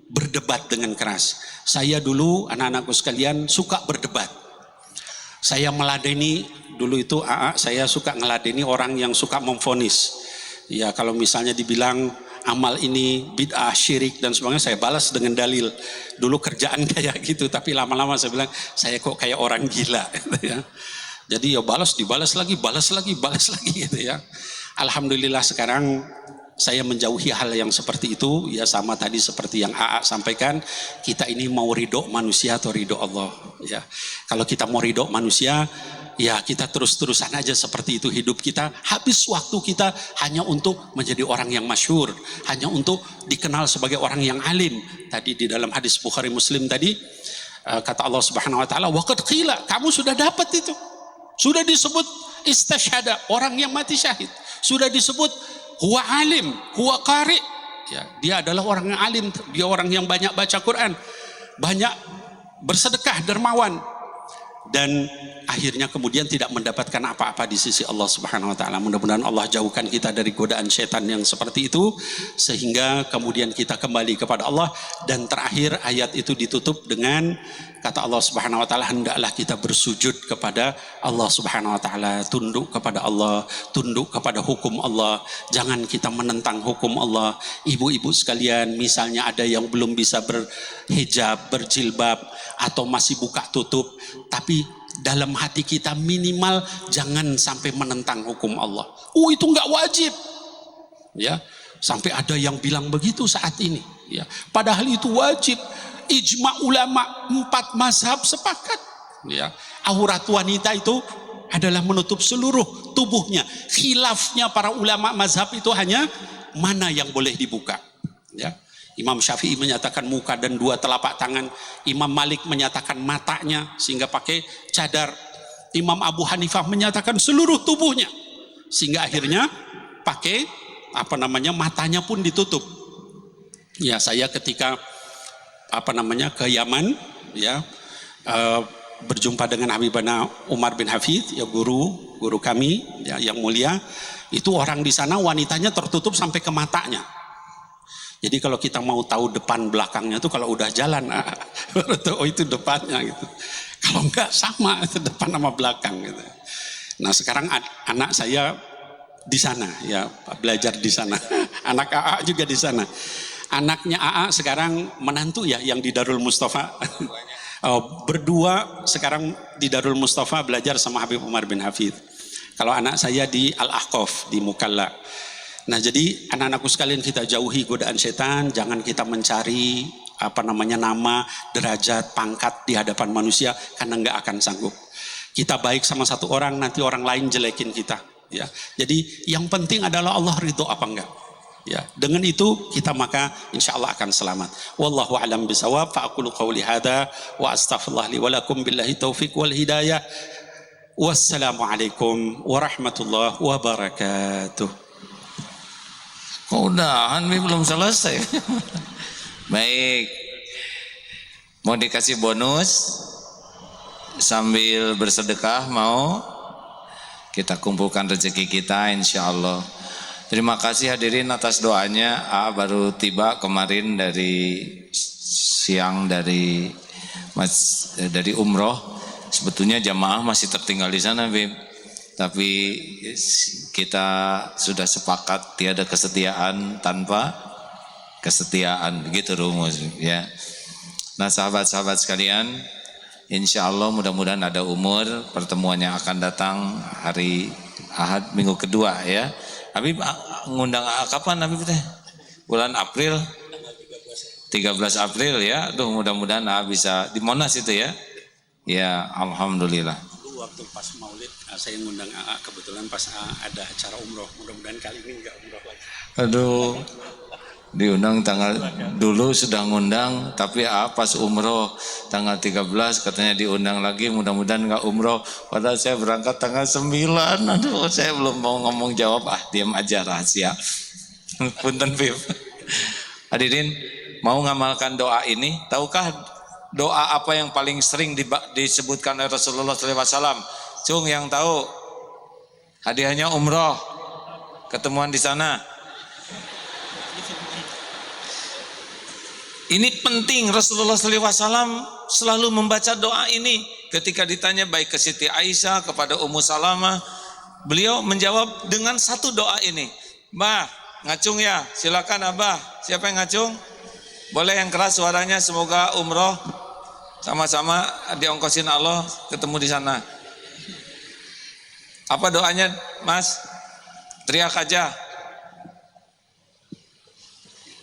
berdebat dengan keras. Saya dulu, anak-anakku sekalian, suka berdebat. Saya meladeni dulu itu AA, saya suka ngeladeni orang yang suka memvonis. Ya, kalau misalnya dibilang amal ini bid'ah, syirik dan sebagainya, saya balas dengan dalil. Dulu kerjaan kayak gitu, tapi lama-lama saya bilang saya kok kayak orang gila gitu ya. Jadi ya balas lagi gitu ya. Alhamdulillah sekarang saya menjauhi hal yang seperti itu, ya sama tadi seperti yang AA sampaikan, kita ini mau ridho manusia atau ridho Allah ya. Kalau kita mau ridho manusia, ya kita terus-terusan aja seperti itu hidup kita, habis waktu kita hanya untuk menjadi orang yang masyhur, hanya untuk dikenal sebagai orang yang alim. Tadi di dalam hadis Bukhari Muslim tadi, kata Allah Subhanahu wa taala, waqad qila, kamu sudah dapat itu. Sudah disebut istasyhada, orang yang mati syahid. Sudah disebut huwa alim, huwa qari. Ya, dia adalah orang yang alim, dia orang yang banyak baca Quran, banyak bersedekah, dermawan. Dan akhirnya kemudian tidak mendapatkan apa-apa di sisi Allah Subhanahu wa taala. Mudah-mudahan Allah jauhkan kita dari godaan setan yang seperti itu, sehingga kemudian kita kembali kepada Allah. Dan terakhir ayat itu ditutup dengan kata Allah Subhanahu wa taala, hendaklah kita bersujud kepada Allah Subhanahu wa taala, tunduk kepada Allah, tunduk kepada hukum Allah. Jangan kita menentang hukum Allah. Ibu-ibu sekalian, misalnya ada yang belum bisa berhijab, berjilbab, atau masih buka tutup, tapi dalam hati kita minimal jangan sampai menentang hukum Allah. Oh, itu nggak wajib, ya. Sampai ada yang bilang begitu saat ini, ya. Padahal itu wajib. Ijma ulama 4 mazhab sepakat, ya. Aurat wanita itu adalah menutup seluruh tubuhnya. Khilafnya para ulama mazhab itu hanya mana yang boleh dibuka, ya. Imam Syafi'i menyatakan muka dan 2 telapak tangan. Imam Malik menyatakan matanya sehingga pakai cadar. Imam Abu Hanifah menyatakan seluruh tubuhnya sehingga akhirnya pakai matanya pun ditutup. Ya, saya ketika ke Yaman, ya, berjumpa dengan Habibana Umar bin Hafidh, ya guru kami, ya, yang mulia. Itu orang di sana wanitanya tertutup sampai ke matanya. Jadi kalau kita mau tahu depan belakangnya tuh kalau udah jalan, oh itu depannya gitu. Kalau enggak sama itu depan sama belakang gitu. Nah sekarang anak saya di sana, ya belajar di sana. Anak AA juga di sana. Anaknya AA sekarang menantu ya yang di Darul Mustafa. Berdua sekarang di Darul Mustafa belajar sama Habib Umar bin Hafidh. Kalau anak saya di Al-Ahqaf di Mukalla. Nah jadi anak-anakku sekalian, kita jauhi godaan setan. Jangan kita mencari nama, derajat, pangkat di hadapan manusia, karena nggak akan sanggup. Kita baik sama satu orang, nanti orang lain jelekin kita, ya. Jadi yang penting adalah Allah ridho apa enggak, ya. Dengan itu kita maka insya Allah akan selamat. Wallahu a'lam bishawab. Fa aqulu qawli hadza wa astaghfirullah li wa lakum, billahi taufiq wal hidayah. Wassalamualaikum warahmatullahi wabarakatuh. Kok udahan, belum selesai. Baik, mau dikasih bonus sambil bersedekah, mau kita kumpulkan rezeki kita insya Allah. Terima kasih hadirin atas doanya. Baru tiba kemarin dari siang dari umroh. Sebetulnya jamaah masih tertinggal di sana, Bim. Tapi kita sudah sepakat tiada kesetiaan tanpa kesetiaan, begitu rumus ya. Nah sahabat-sahabat sekalian, insya Allah mudah-mudahan ada umur pertemuan yang akan datang hari Ahad minggu kedua ya. Habib ngundang kapan Habib teh? Bulan April? 13 April ya. Aduh mudah-mudahan bisa di Monas itu ya. Ya alhamdulillah. Dulu waktu pas Maulid saya ngundang AA kebetulan pas ada acara umroh. Mudah-mudahan kali ini enggak umroh lagi. Aduh. Diundang tanggal dulu sudah ngundang tapi pas umroh tanggal 13 katanya diundang lagi, mudah-mudahan nggak umroh, padahal saya berangkat tanggal 9. Aduh saya belum mau ngomong jawab, diam aja rahasia. Punten Pip. Hadirin mau ngamalkan doa ini, tahukah doa apa yang paling sering disebutkan oleh Rasulullah SAW? Cung yang tahu, hadiahnya umroh, ketemuan di sana. Ini penting, Rasulullah SAW selalu membaca doa ini. Ketika ditanya baik ke Siti Aisyah, kepada Ummu Salamah, beliau menjawab dengan satu doa ini. Bah, ngacung ya, silakan Abah. Siapa yang ngacung? Boleh yang keras suaranya, semoga umroh sama-sama diongkosin Allah ketemu di sana. Apa doanya Mas? Teriak aja.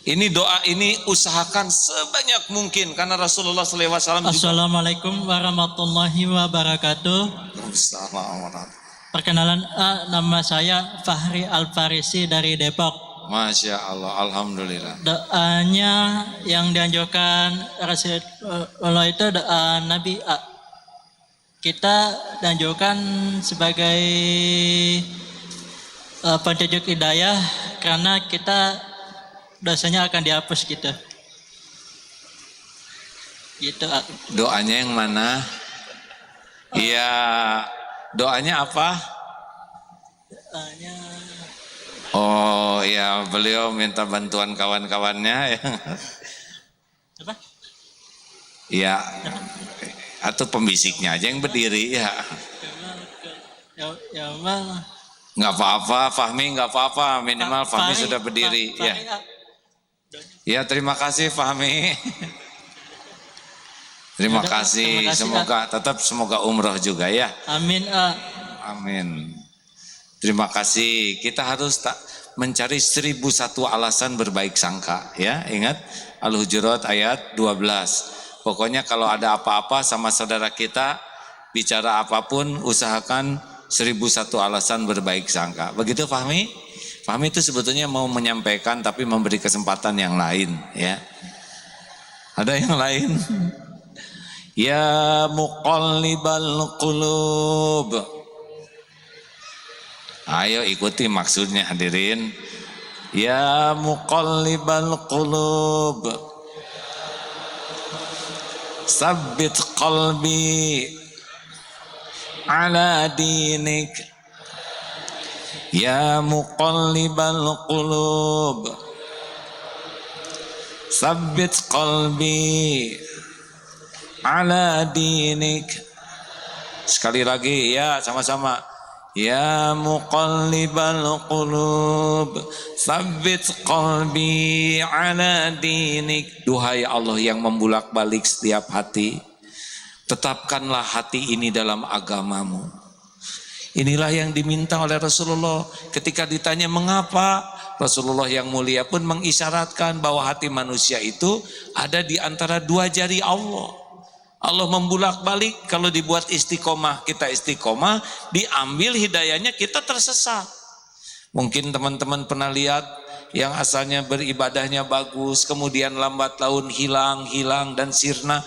Ini doa ini usahakan sebanyak mungkin karena Rasulullah SAW juga. Assalamualaikum warahmatullahi wabarakatuh. Perkenalan, nama saya Fahri Al-Farisi dari Depok. Masya Allah, alhamdulillah. Doanya yang dianjurkan Rasulullah itu doa Nabi A. Kita dianjurkan sebagai penunjuk hidayah karena kita dosanya akan dihapus gitu. Gitu. Doanya yang mana? Iya, doanya apa? Doanya. Oh ya, beliau minta bantuan kawan-kawannya ya. Apa? Iya. Atau pembisiknya aja yang berdiri ya. Ya mal. Nggak apa-apa, Fahmi nggak apa-apa, minimal Fahmi sudah berdiri ya. Ya terima kasih Fahmi. Terima kasih. Semoga umroh juga ya. Amin. Amin. Terima kasih. Kita harus mencari 1001 alasan berbaik sangka ya. Ingat Al-Hujurat ayat 12. Pokoknya kalau ada apa-apa sama saudara kita, bicara apapun usahakan 1001 alasan berbaik sangka. Begitu Fahmi? Fahmi itu sebetulnya mau menyampaikan tapi memberi kesempatan yang lain ya. Ada yang lain? Ya muqallibal qulub. Ayo ikuti maksudnya hadirin. Ya muqallibal qulub, sabbit qalbi ala dinik. Ya muqallibal qulub, sabbit qalbi ala dinik. Sekali lagi ya, sama-sama. Ya muqallibal qulub, sabbit qalbi ala dinik. Duhai Allah yang membulak-balik setiap hati, tetapkanlah hati ini dalam agamamu. Inilah yang diminta oleh Rasulullah. Ketika ditanya mengapa, Rasulullah yang mulia pun mengisyaratkan bahwa hati manusia itu ada di antara dua jari Allah. Allah membulak-balik, kalau dibuat istiqomah, kita istiqomah, diambil hidayahnya, kita tersesat. Mungkin teman-teman pernah lihat yang asalnya beribadahnya bagus, kemudian lambat laun hilang dan sirna.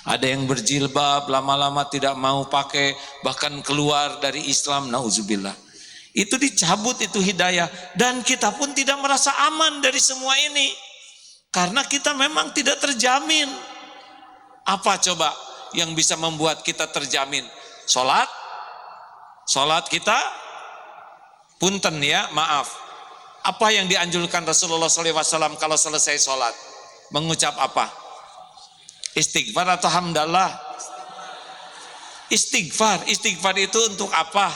Ada yang berjilbab, lama-lama tidak mau pakai, bahkan keluar dari Islam, nauzubillah. Itu dicabut itu hidayah, dan kita pun tidak merasa aman dari semua ini. Karena kita memang tidak terjamin. Apa coba yang bisa membuat kita terjamin? Sholat kita Punten ya, maaf. Apa yang dianjurkan Rasulullah SAW kalau selesai sholat? Mengucap apa? Istighfar atau hamdalah? Istighfar. Istighfar itu untuk apa?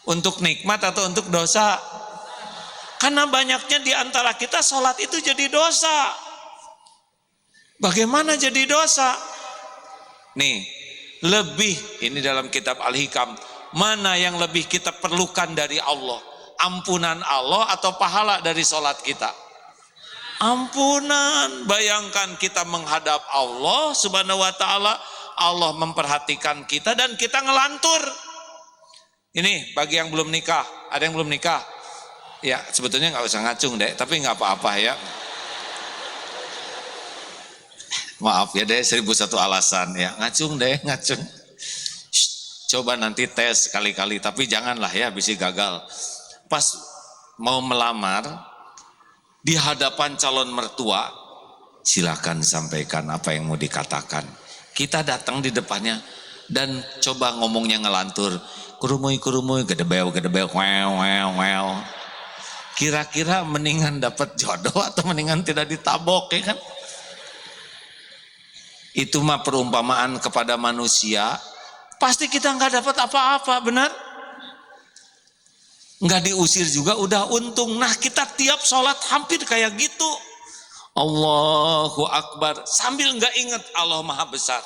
Untuk nikmat atau untuk dosa? Karena banyaknya di antara kita sholat itu jadi dosa. Bagaimana jadi dosa? Nih, lebih ini dalam kitab Al-Hikam, mana yang lebih kita perlukan dari Allah? Ampunan Allah atau pahala dari sholat kita? Ampunan. Bayangkan kita menghadap Allah Subhanahu wa ta'ala, Allah memperhatikan kita dan kita ngelantur. Ini bagi yang belum nikah, ada yang belum nikah? Ya sebetulnya nggak usah ngacung deh, tapi nggak apa-apa ya. Maaf ya deh, 1001 alasan ya, ngacung deh, ngacung. Coba nanti tes kali-kali, tapi janganlah ya, bisa gagal. Pas mau melamar di hadapan calon mertua, silakan sampaikan apa yang mau dikatakan. Kita datang di depannya dan coba ngomongnya ngelantur, kurumuy gedebel wow. Kira-kira mendingan dapat jodoh atau mendingan tidak ditabok, ya kan? Itu mah perumpamaan kepada manusia. Pasti kita nggak dapat apa-apa, benar? Nggak diusir juga udah untung. Nah kita tiap sholat hampir kayak gitu. Allahu Akbar sambil nggak ingat Allah Maha Besar.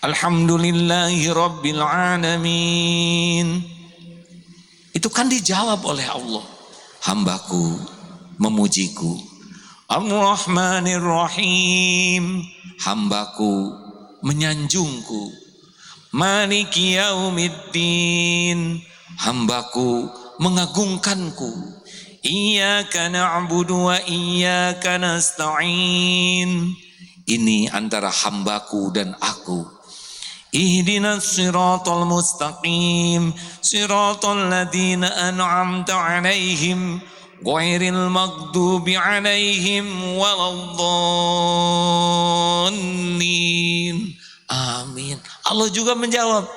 Alhamdulillahi Rabbil Alamin. Itu kan dijawab oleh Allah. Hambaku memujiku. Ar-Rahmanir Rahim. Hambaku menyanjungku. Maliki Yaumiddin. Hambaku mengagungkanku. Iyyaka na'budu wa iyyaka nasta'in. Ini antara hambaku dan aku. Ihdinas siratal mustaqim, siratal ladzina an'amta 'alaihim, ghairil maghdubi 'alaihim waladdallin. Amin. Allah juga menjawab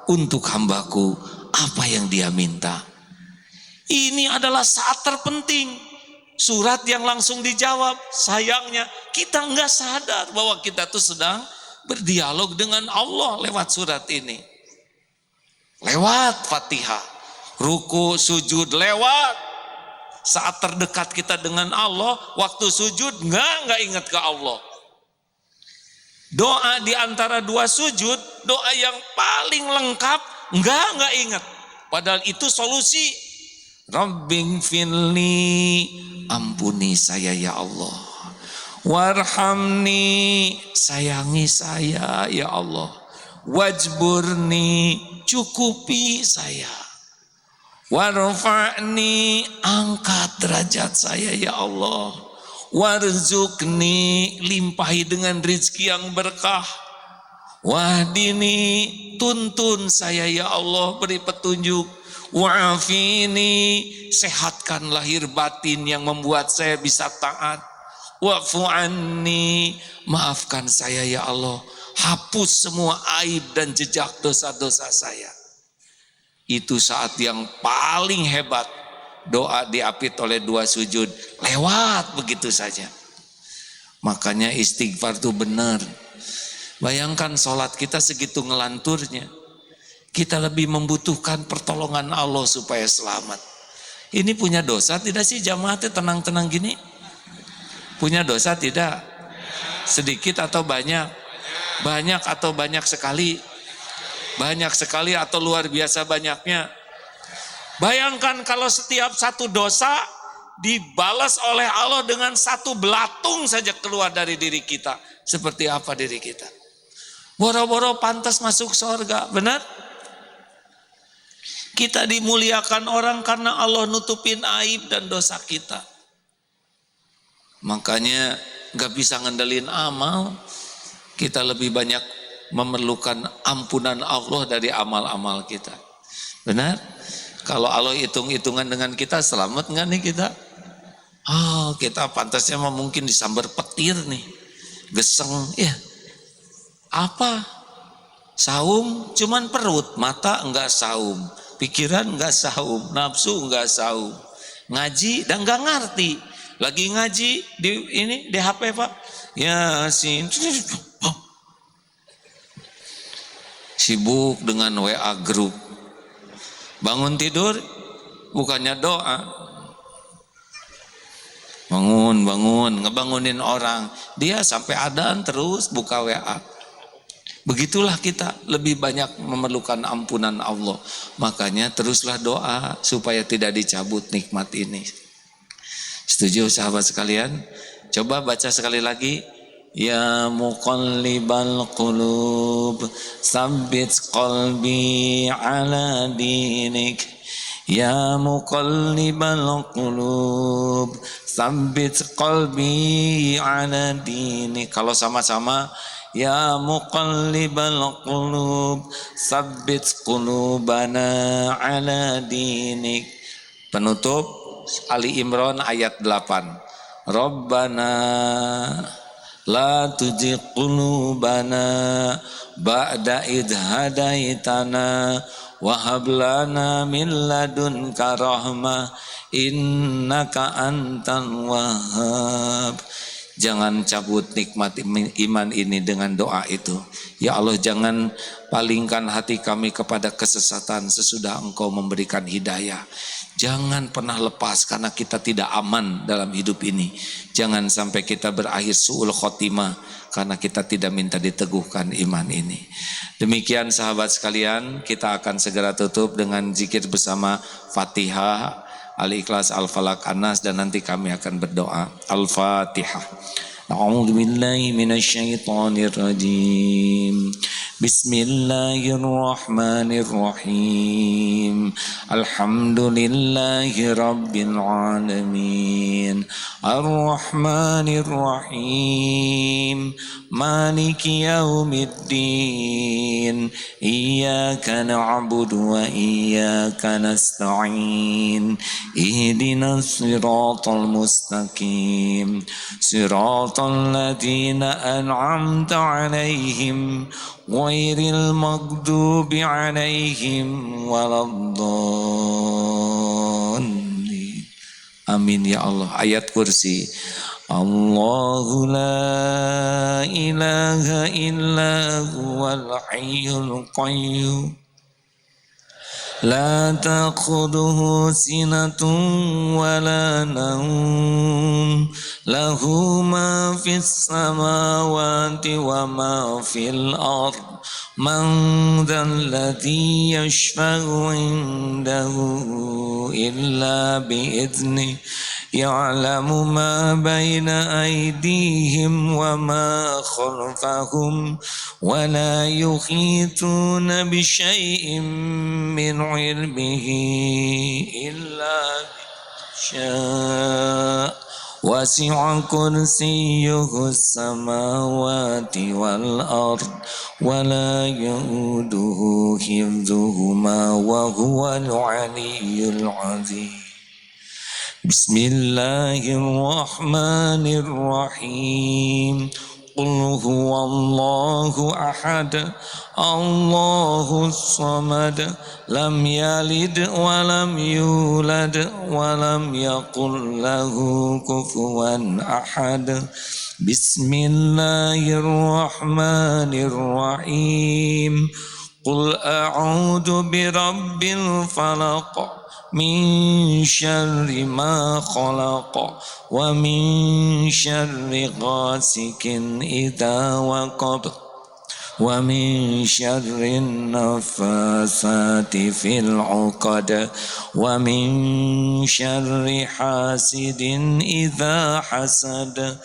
untuk hambaku apa yang dia minta. Ini adalah saat terpenting. Surat yang langsung dijawab. Sayangnya kita nggak sadar bahwa kita tuh sedang berdialog dengan Allah lewat surat ini. Lewat Fatihah. Ruku, sujud lewat. Saat terdekat kita dengan Allah, waktu sujud nggak ingat ke Allah. Doa di antara dua sujud, doa yang paling lengkap, nggak ingat. Padahal itu solusi. Rabbighfirli, ampuni saya ya Allah. Warhamni, sayangi saya ya Allah. Wajburni, cukupi saya. Warfa'ni, angkat derajat saya ya Allah. Warzukni, limpahi dengan rezeki yang berkah. Wahdini, tuntun saya ya Allah, beri petunjuk. Wa'afini, sehatkan lahir batin yang membuat saya bisa taat. Wa'fu anni, maafkan saya ya Allah. Hapus semua aib dan jejak dosa-dosa saya. Itu saat yang paling hebat. Doa diapit oleh dua sujud. Lewat begitu saja. Makanya istighfar itu benar. Bayangkan sholat kita segitu ngelanturnya. Kita lebih membutuhkan pertolongan Allah supaya selamat. Ini punya dosa tidak sih jamaatnya tenang-tenang gini? Punya dosa tidak? Sedikit atau banyak? Banyak atau banyak sekali? Banyak sekali atau luar biasa banyaknya? Bayangkan kalau setiap satu dosa dibalas oleh Allah dengan satu belatung saja keluar dari diri kita. Seperti apa diri kita? Boro-boro pantas masuk surga, benar? Kita dimuliakan orang karena Allah nutupin aib dan dosa kita. Makanya gak bisa ngendelin amal. Kita lebih banyak memerlukan ampunan Allah dari amal-amal kita. Benar? Kalau Allah hitung-hitungan dengan kita, selamat nggak nih kita? Oh, kita pantasnya mungkin disambar petir nih. Geseng, ya. Apa? Saum cuman perut, mata enggak saum, pikiran enggak saum, nafsu enggak saum. Ngaji dan enggak ngerti. Lagi ngaji di HP, Pak. Yasin. Sibuk dengan WA grup. Bangun tidur bukannya doa. Bangun, ngebangunin orang. Dia sampai adaan terus buka WA. Begitulah kita lebih banyak memerlukan ampunan Allah. Makanya teruslah doa supaya tidak dicabut nikmat ini. Setuju sahabat sekalian? Coba baca sekali lagi. Ya muqallibal qulub, sabbit qalbi ala dinik. Ya muqallibal qulub, sabbit qalbi ala dinik. Kalau sama-sama, ya muqallibal qulub, sabbit qulubana ala dinik. Penutup Ali Imran ayat 8. Rabbana la tuzigh qulubana ba'da idh hadaitana wa hab lana min ladunka rahmah innaka antal wahhab. Jangan cabut nikmat iman ini dengan doa itu. Ya Allah, jangan palingkan hati kami kepada kesesatan sesudah Engkau memberikan hidayah. Jangan pernah lepas karena kita tidak aman dalam hidup ini. Jangan sampai kita berakhir su'ul khotimah karena kita tidak minta diteguhkan iman ini. Demikian sahabat sekalian, kita akan segera tutup dengan zikir bersama Fatihah, Al-Ikhlas, Al-Falaq, An-Nas, dan nanti kami akan berdoa. Al-Fatihah. A'udzu billahi minasy syaithanir rajim. Bismillahirrahmanirrahim. Alhamdulillahi rabbil alamin. Ar-Rahmanir-Rahim. Maliki yaumiddin. Iyyaka na'budu wa iyyaka nasta'in. Ihdinas siratal mustaqim. Siratal ladzina an'amta 'alaihim ghairil maghdubi 'alaihim waladdallin. Amin ya Allah. Ayat kursi. Allahu la ilaha illa huwal hayyul qayyum. La ta'khudhuhu sinatun wa la nawm. Lahu ma fis samawati wa ma fil ard. Man dhal ladzi yashfa'u 'indahu illa bi'idhnihi. Ya'lamu ma baina aydihim wa ma khalfahum wa la yuhituna bi syai'in min 'ilmihi illa bisya' wasi'a kursiyyuhu as-samawati wal ard wa la ya'uduhu hifdhuhuma wa huwal 'aliyyul 'azim. Bismillahirrahmanirrahim. Qul huwallahu ahad, Allahus samad, lam yalid wa lam yulad wa lam yakul lahu kufuwan ahad. Bismillahirrahmanirrahim. Qul a'udzu birabbil falaq min syarri ma khalaq wa min syarri ghasikin idza waqab wa min syarri nafasati fil 'uqad wa min syarri hasidin idza hasad.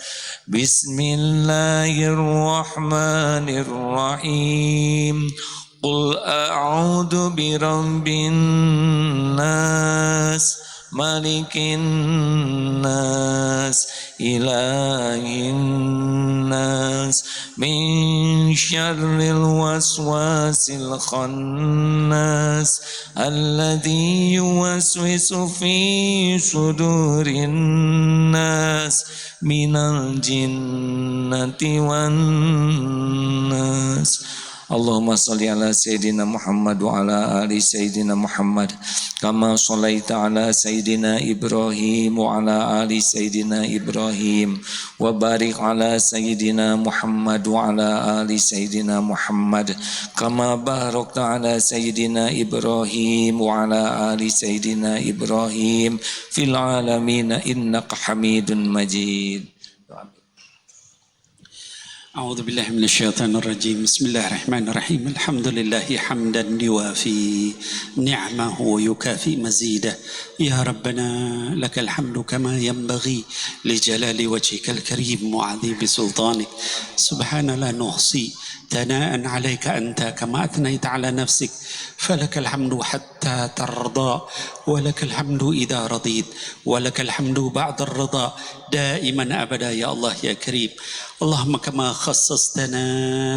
Bismillahirrahmanirrahim. Qul a'udzu birabbin nas, malikin nas, ilahin nas, min syarril waswasil khannas, alladzi yuwaswisu fi sudurin nas, minal jinnati wan nas. Allahumma salli ala Sayyidina Muhammad wa ala ali Sayyidina Muhammad kama sallaita ala Sayyidina Ibrahim wa ala ali Sayyidina Ibrahim wa barik ala Sayyidina Muhammad wa ala ali Sayyidina Muhammad kama barakta ala Sayyidina Ibrahim wa ala ali Sayyidina Ibrahim fil alamin innaka Hamidun Majid. أعوذ بالله من الشيطان الرجيم بسم الله الرحمن الرحيم الحمد لله حمدا يوافي نعمه ويكافي مزيده يا ربنا لك الحمد كما ينبغي لجلال وجهك الكريم وعظيم سلطانك سبحان لا نحصي ثناء عليك أنت كما أثنيت على نفسك فلك الحمد حتى ترضى ولك الحمد إذا رضيت ولك الحمد بعد الرضا دائما أبدا يا الله يا كريم اللهم كما خصصتنا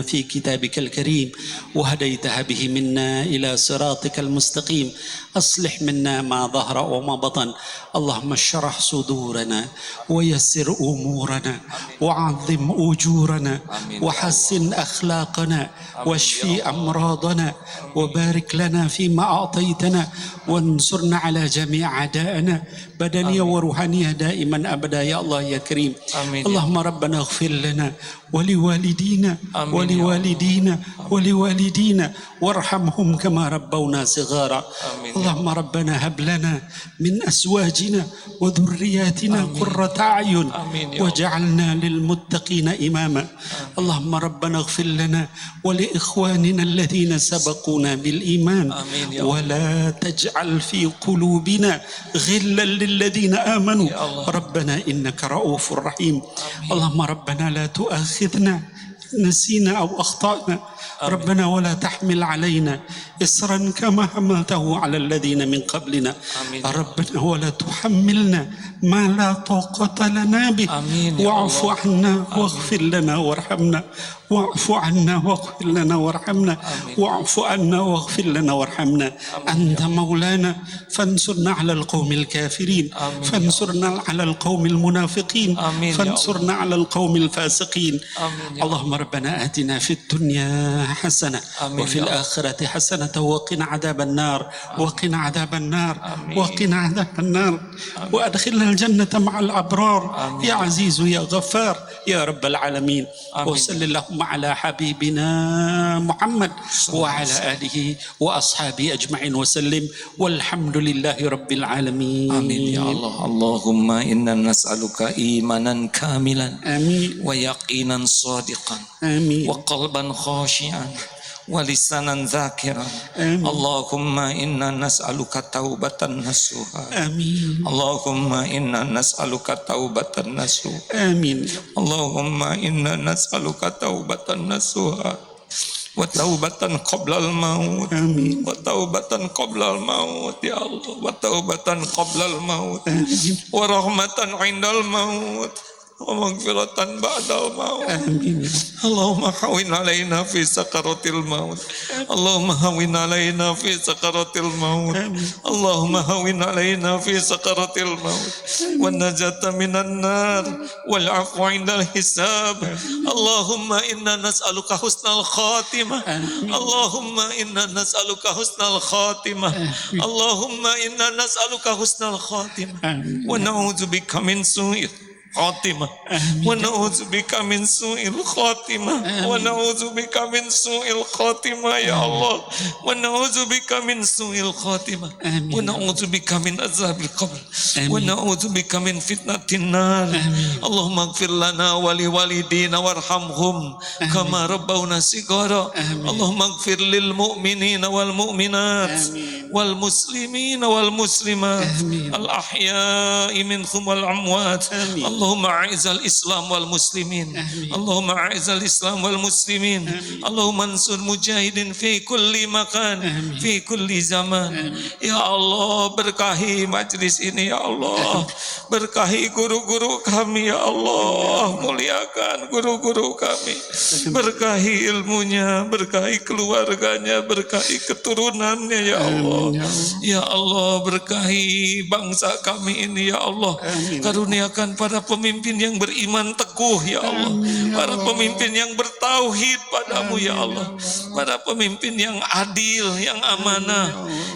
في كتابك الكريم وهديتها به منا إلى صراطك المستقيم أصلح منا ما ظهر وما بطن اللهم اشرح صدورنا ويسر أمورنا وعظم أجورنا وحسن أخلاقنا واشفي أمراضنا وبارك لنا فيما أعطيتنا وانصرنا على جميع أعدائنا بدنيا وروحانيا دائما أبدا يا الله يا كريم اللهم ربنا اغفر لنا ولوالدينا ولوالدينا ولوالدينا وارحمهم كما ربونا صغارا اللهم ربنا هب لنا من أزواجنا وذرياتنا قرة أعين واجعلنا للمتقين إماما اللهم ربنا اغفر لنا ولإخواننا الذين سبقونا بالإيمان ولا تجعل في قلوبنا غلا للذين آمنوا ربنا إنك رؤوف رحيم اللهم ربنا لا تؤاخذنا نسينا أو أخطأنا ربنا ولا تحمل علينا إصرا كما حملته على الذين من قبلنا ربنا ولا تحملنا ما لا طاقة لنا به واعف عنا واغفر لنا وارحمنا واعف عنا واغفر لنا وارحمنا واعف عنا واغفر لنا وارحمنا أنت مولانا فانصرنا على القوم الكافرين فانصرنا على القوم المنافقين فانصرنا على القوم الفاسقين اللهم ربنا آتنا في الدنيا حسنة وفي الآخرة حسنة وقنا عذاب النار وقنا عذاب النار وقنا عذاب النار وأدخلنا الجنة مع الأبرار يا عزيز يا غفار يا رب العالمين وصل اللهم على حبيبنا محمد وعلى آله وأصحابه أجمعين وسلم والحمد لله رب العالمين آمين يا الله اللهم إنا نسألك إيمانا كاملا آمين ويقينا صادقا آمين وقلبا خاشعا ولسانا ذاكرا آمين. اللهم إنا نسألك توبة نصوحا آمين اللهم إنا نسألك توبة نصوحا آمين اللهم إنا نسألك توبة نصوحا وتوبة قبل الموت آمين وتوبة قبل الموت يا الله وتوبة قبل الموت آمين ورحمة عند الموت ومغفرة بعد الموت آمين اللهم هون علينا في سكرات الموت اللهم هون علينا في سكرات الموت اللهم هون علينا في سكرات الموت والنجاة من النار والعفو عند الحساب اللهم إنا نسألك حسن الخاتمة اللهم إنا نسألك حسن الخاتمة اللهم إنا نسألك حسن الخاتمة ونعوذ بك من سوء خاتمة ونعوذ بك من سوء الخاتمة ونعوذ بك من سوء الخاتمة يا الله ونعوذ بك من سوء الخاتمة ونعوذ بك من عذاب القبر ونعوذ بك من فتنة النار اللهم اغفر لنا ولوالدينا وارحمهم كما ربونا صغارا اللهم اغفر للمؤمنين والمؤمنات والمسلمين والمسلمات الأحياء منهم والأموات اللهم أعز الإسلام والمسلمين اللهم أعز الإسلام والمسلمين اللهم انصر مجاهدين في كل مكان في كل زمان يا الله berkahi majlis ini ya Allah berkahi guru-guru kami ya Allah muliakan guru-guru kami berkahi ilmunya berkahi keluarganya berkahi keturunannya ya Allah Allah. Ya Allah, berkahi bangsa kami ini ya Allah. Karuniakan para pemimpin yang beriman teguh ya Allah. Para pemimpin yang bertauhid padamu ya Allah. Para pemimpin yang adil, yang amanah,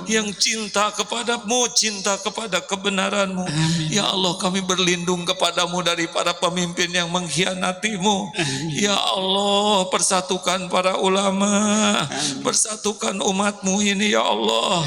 yang cinta kepadamu, cinta kepada kebenaranmu. Ya Allah, kami berlindung kepadamu dari para pemimpin yang mengkhianatimu. Ya Allah, persatukan para ulama, persatukan umatmu ini ya Allah.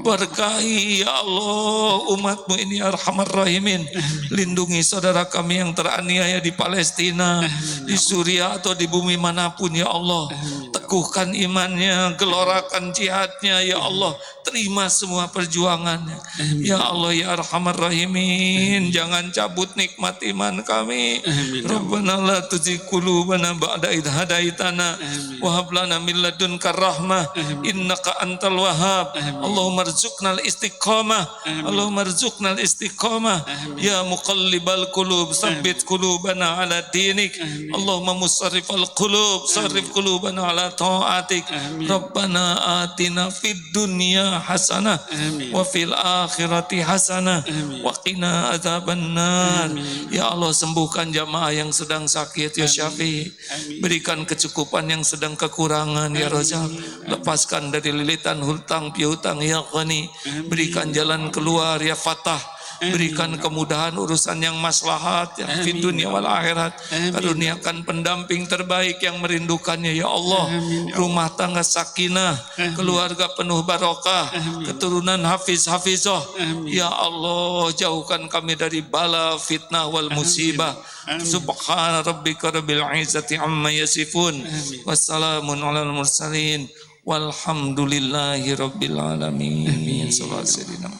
Berkahi ya Allah umatmu ini arhamar rahimin. Lindungi saudara kami yang teraniaya di Palestina, di Suriah atau di bumi manapun ya Allah. Teguhkan imannya, gelorakan jihadnya ya Allah. Terima semua perjuangannya ya Allah ya arhamar rahimin. Jangan cabut nikmat iman kami. Rabbana la tuzigh qulubana ba'da idh hadaitana wa hab lana min ladunka rahmah innaka antal wahhab. Allahumma rzuqnal istiqamah, Allahumma rzuqnal istiqamah ya muqallibal qulub tsabbit qulubana ala dinik. Allahumma musarrifal qulub sarrif qulubana ala ta'atik. Rabbana atina fid dunya hasanah wa fil akhirati hasanah wa qina adzabannar. Ya Allah, sembuhkan jamaah yang sedang sakit ya Syafi. Berikan kecukupan yang sedang kekurangan ya Razak. Lepaskan dari lilitan hutang piutang ya Ghani. Berikan jalan keluar ya Fatah. Berikan kemudahan urusan yang maslahat ya di dunia wal akhirat. Karuniakan pendamping terbaik yang merindukannya ya Allah. Rumah tangga sakinah, keluarga penuh barokah, keturunan hafiz hafizah. Ya Allah, jauhkan kami dari bala fitnah wal musibah. Subhana rabbika rabbil izzati amma yasifun. Wassalamun alal mursalin. Walhamdulillahi rabbil alamin. Sallallahu alaihi wasallam.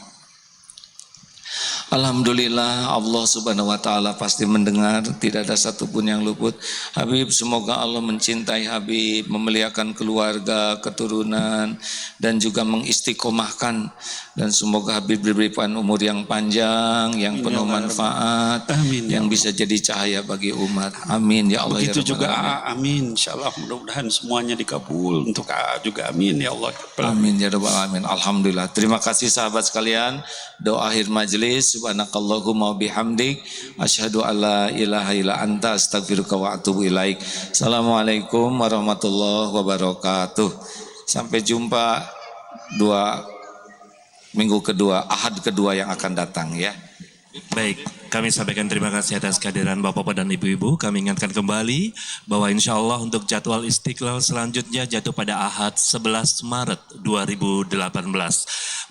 Alhamdulillah, Allah subhanahu wa ta'ala pasti mendengar, tidak ada satupun yang luput. Habib, semoga Allah mencintai Habib, memuliakan keluarga, keturunan, dan juga mengistiqomahkan. Dan semoga Habib diberikan umur yang panjang, yang penuh manfaat, yang bisa jadi cahaya bagi umat. Amin ya Allah. Begitu ya juga amin. Insyaallah mudah-mudahan semuanya dikabul. Untuk juga amin ya Allah. Amin ya rabbal alamin. Alhamdulillah. Terima kasih sahabat sekalian. Doa akhir majelis. Subhanakallahumma bihamdik asyhadu alla ilaha illa anta astaghfiruka wa atubu ilaik. Assalamualaikum warahmatullahi wabarakatuh. Sampai jumpa minggu kedua, Ahad kedua yang akan datang ya. Baik, kami sampaikan terima kasih atas kehadiran Bapak-Bapak dan Ibu-Ibu. Kami ingatkan kembali bahwa insya Allah untuk jadwal Istiqlal selanjutnya jatuh pada Ahad 11 Maret 2018.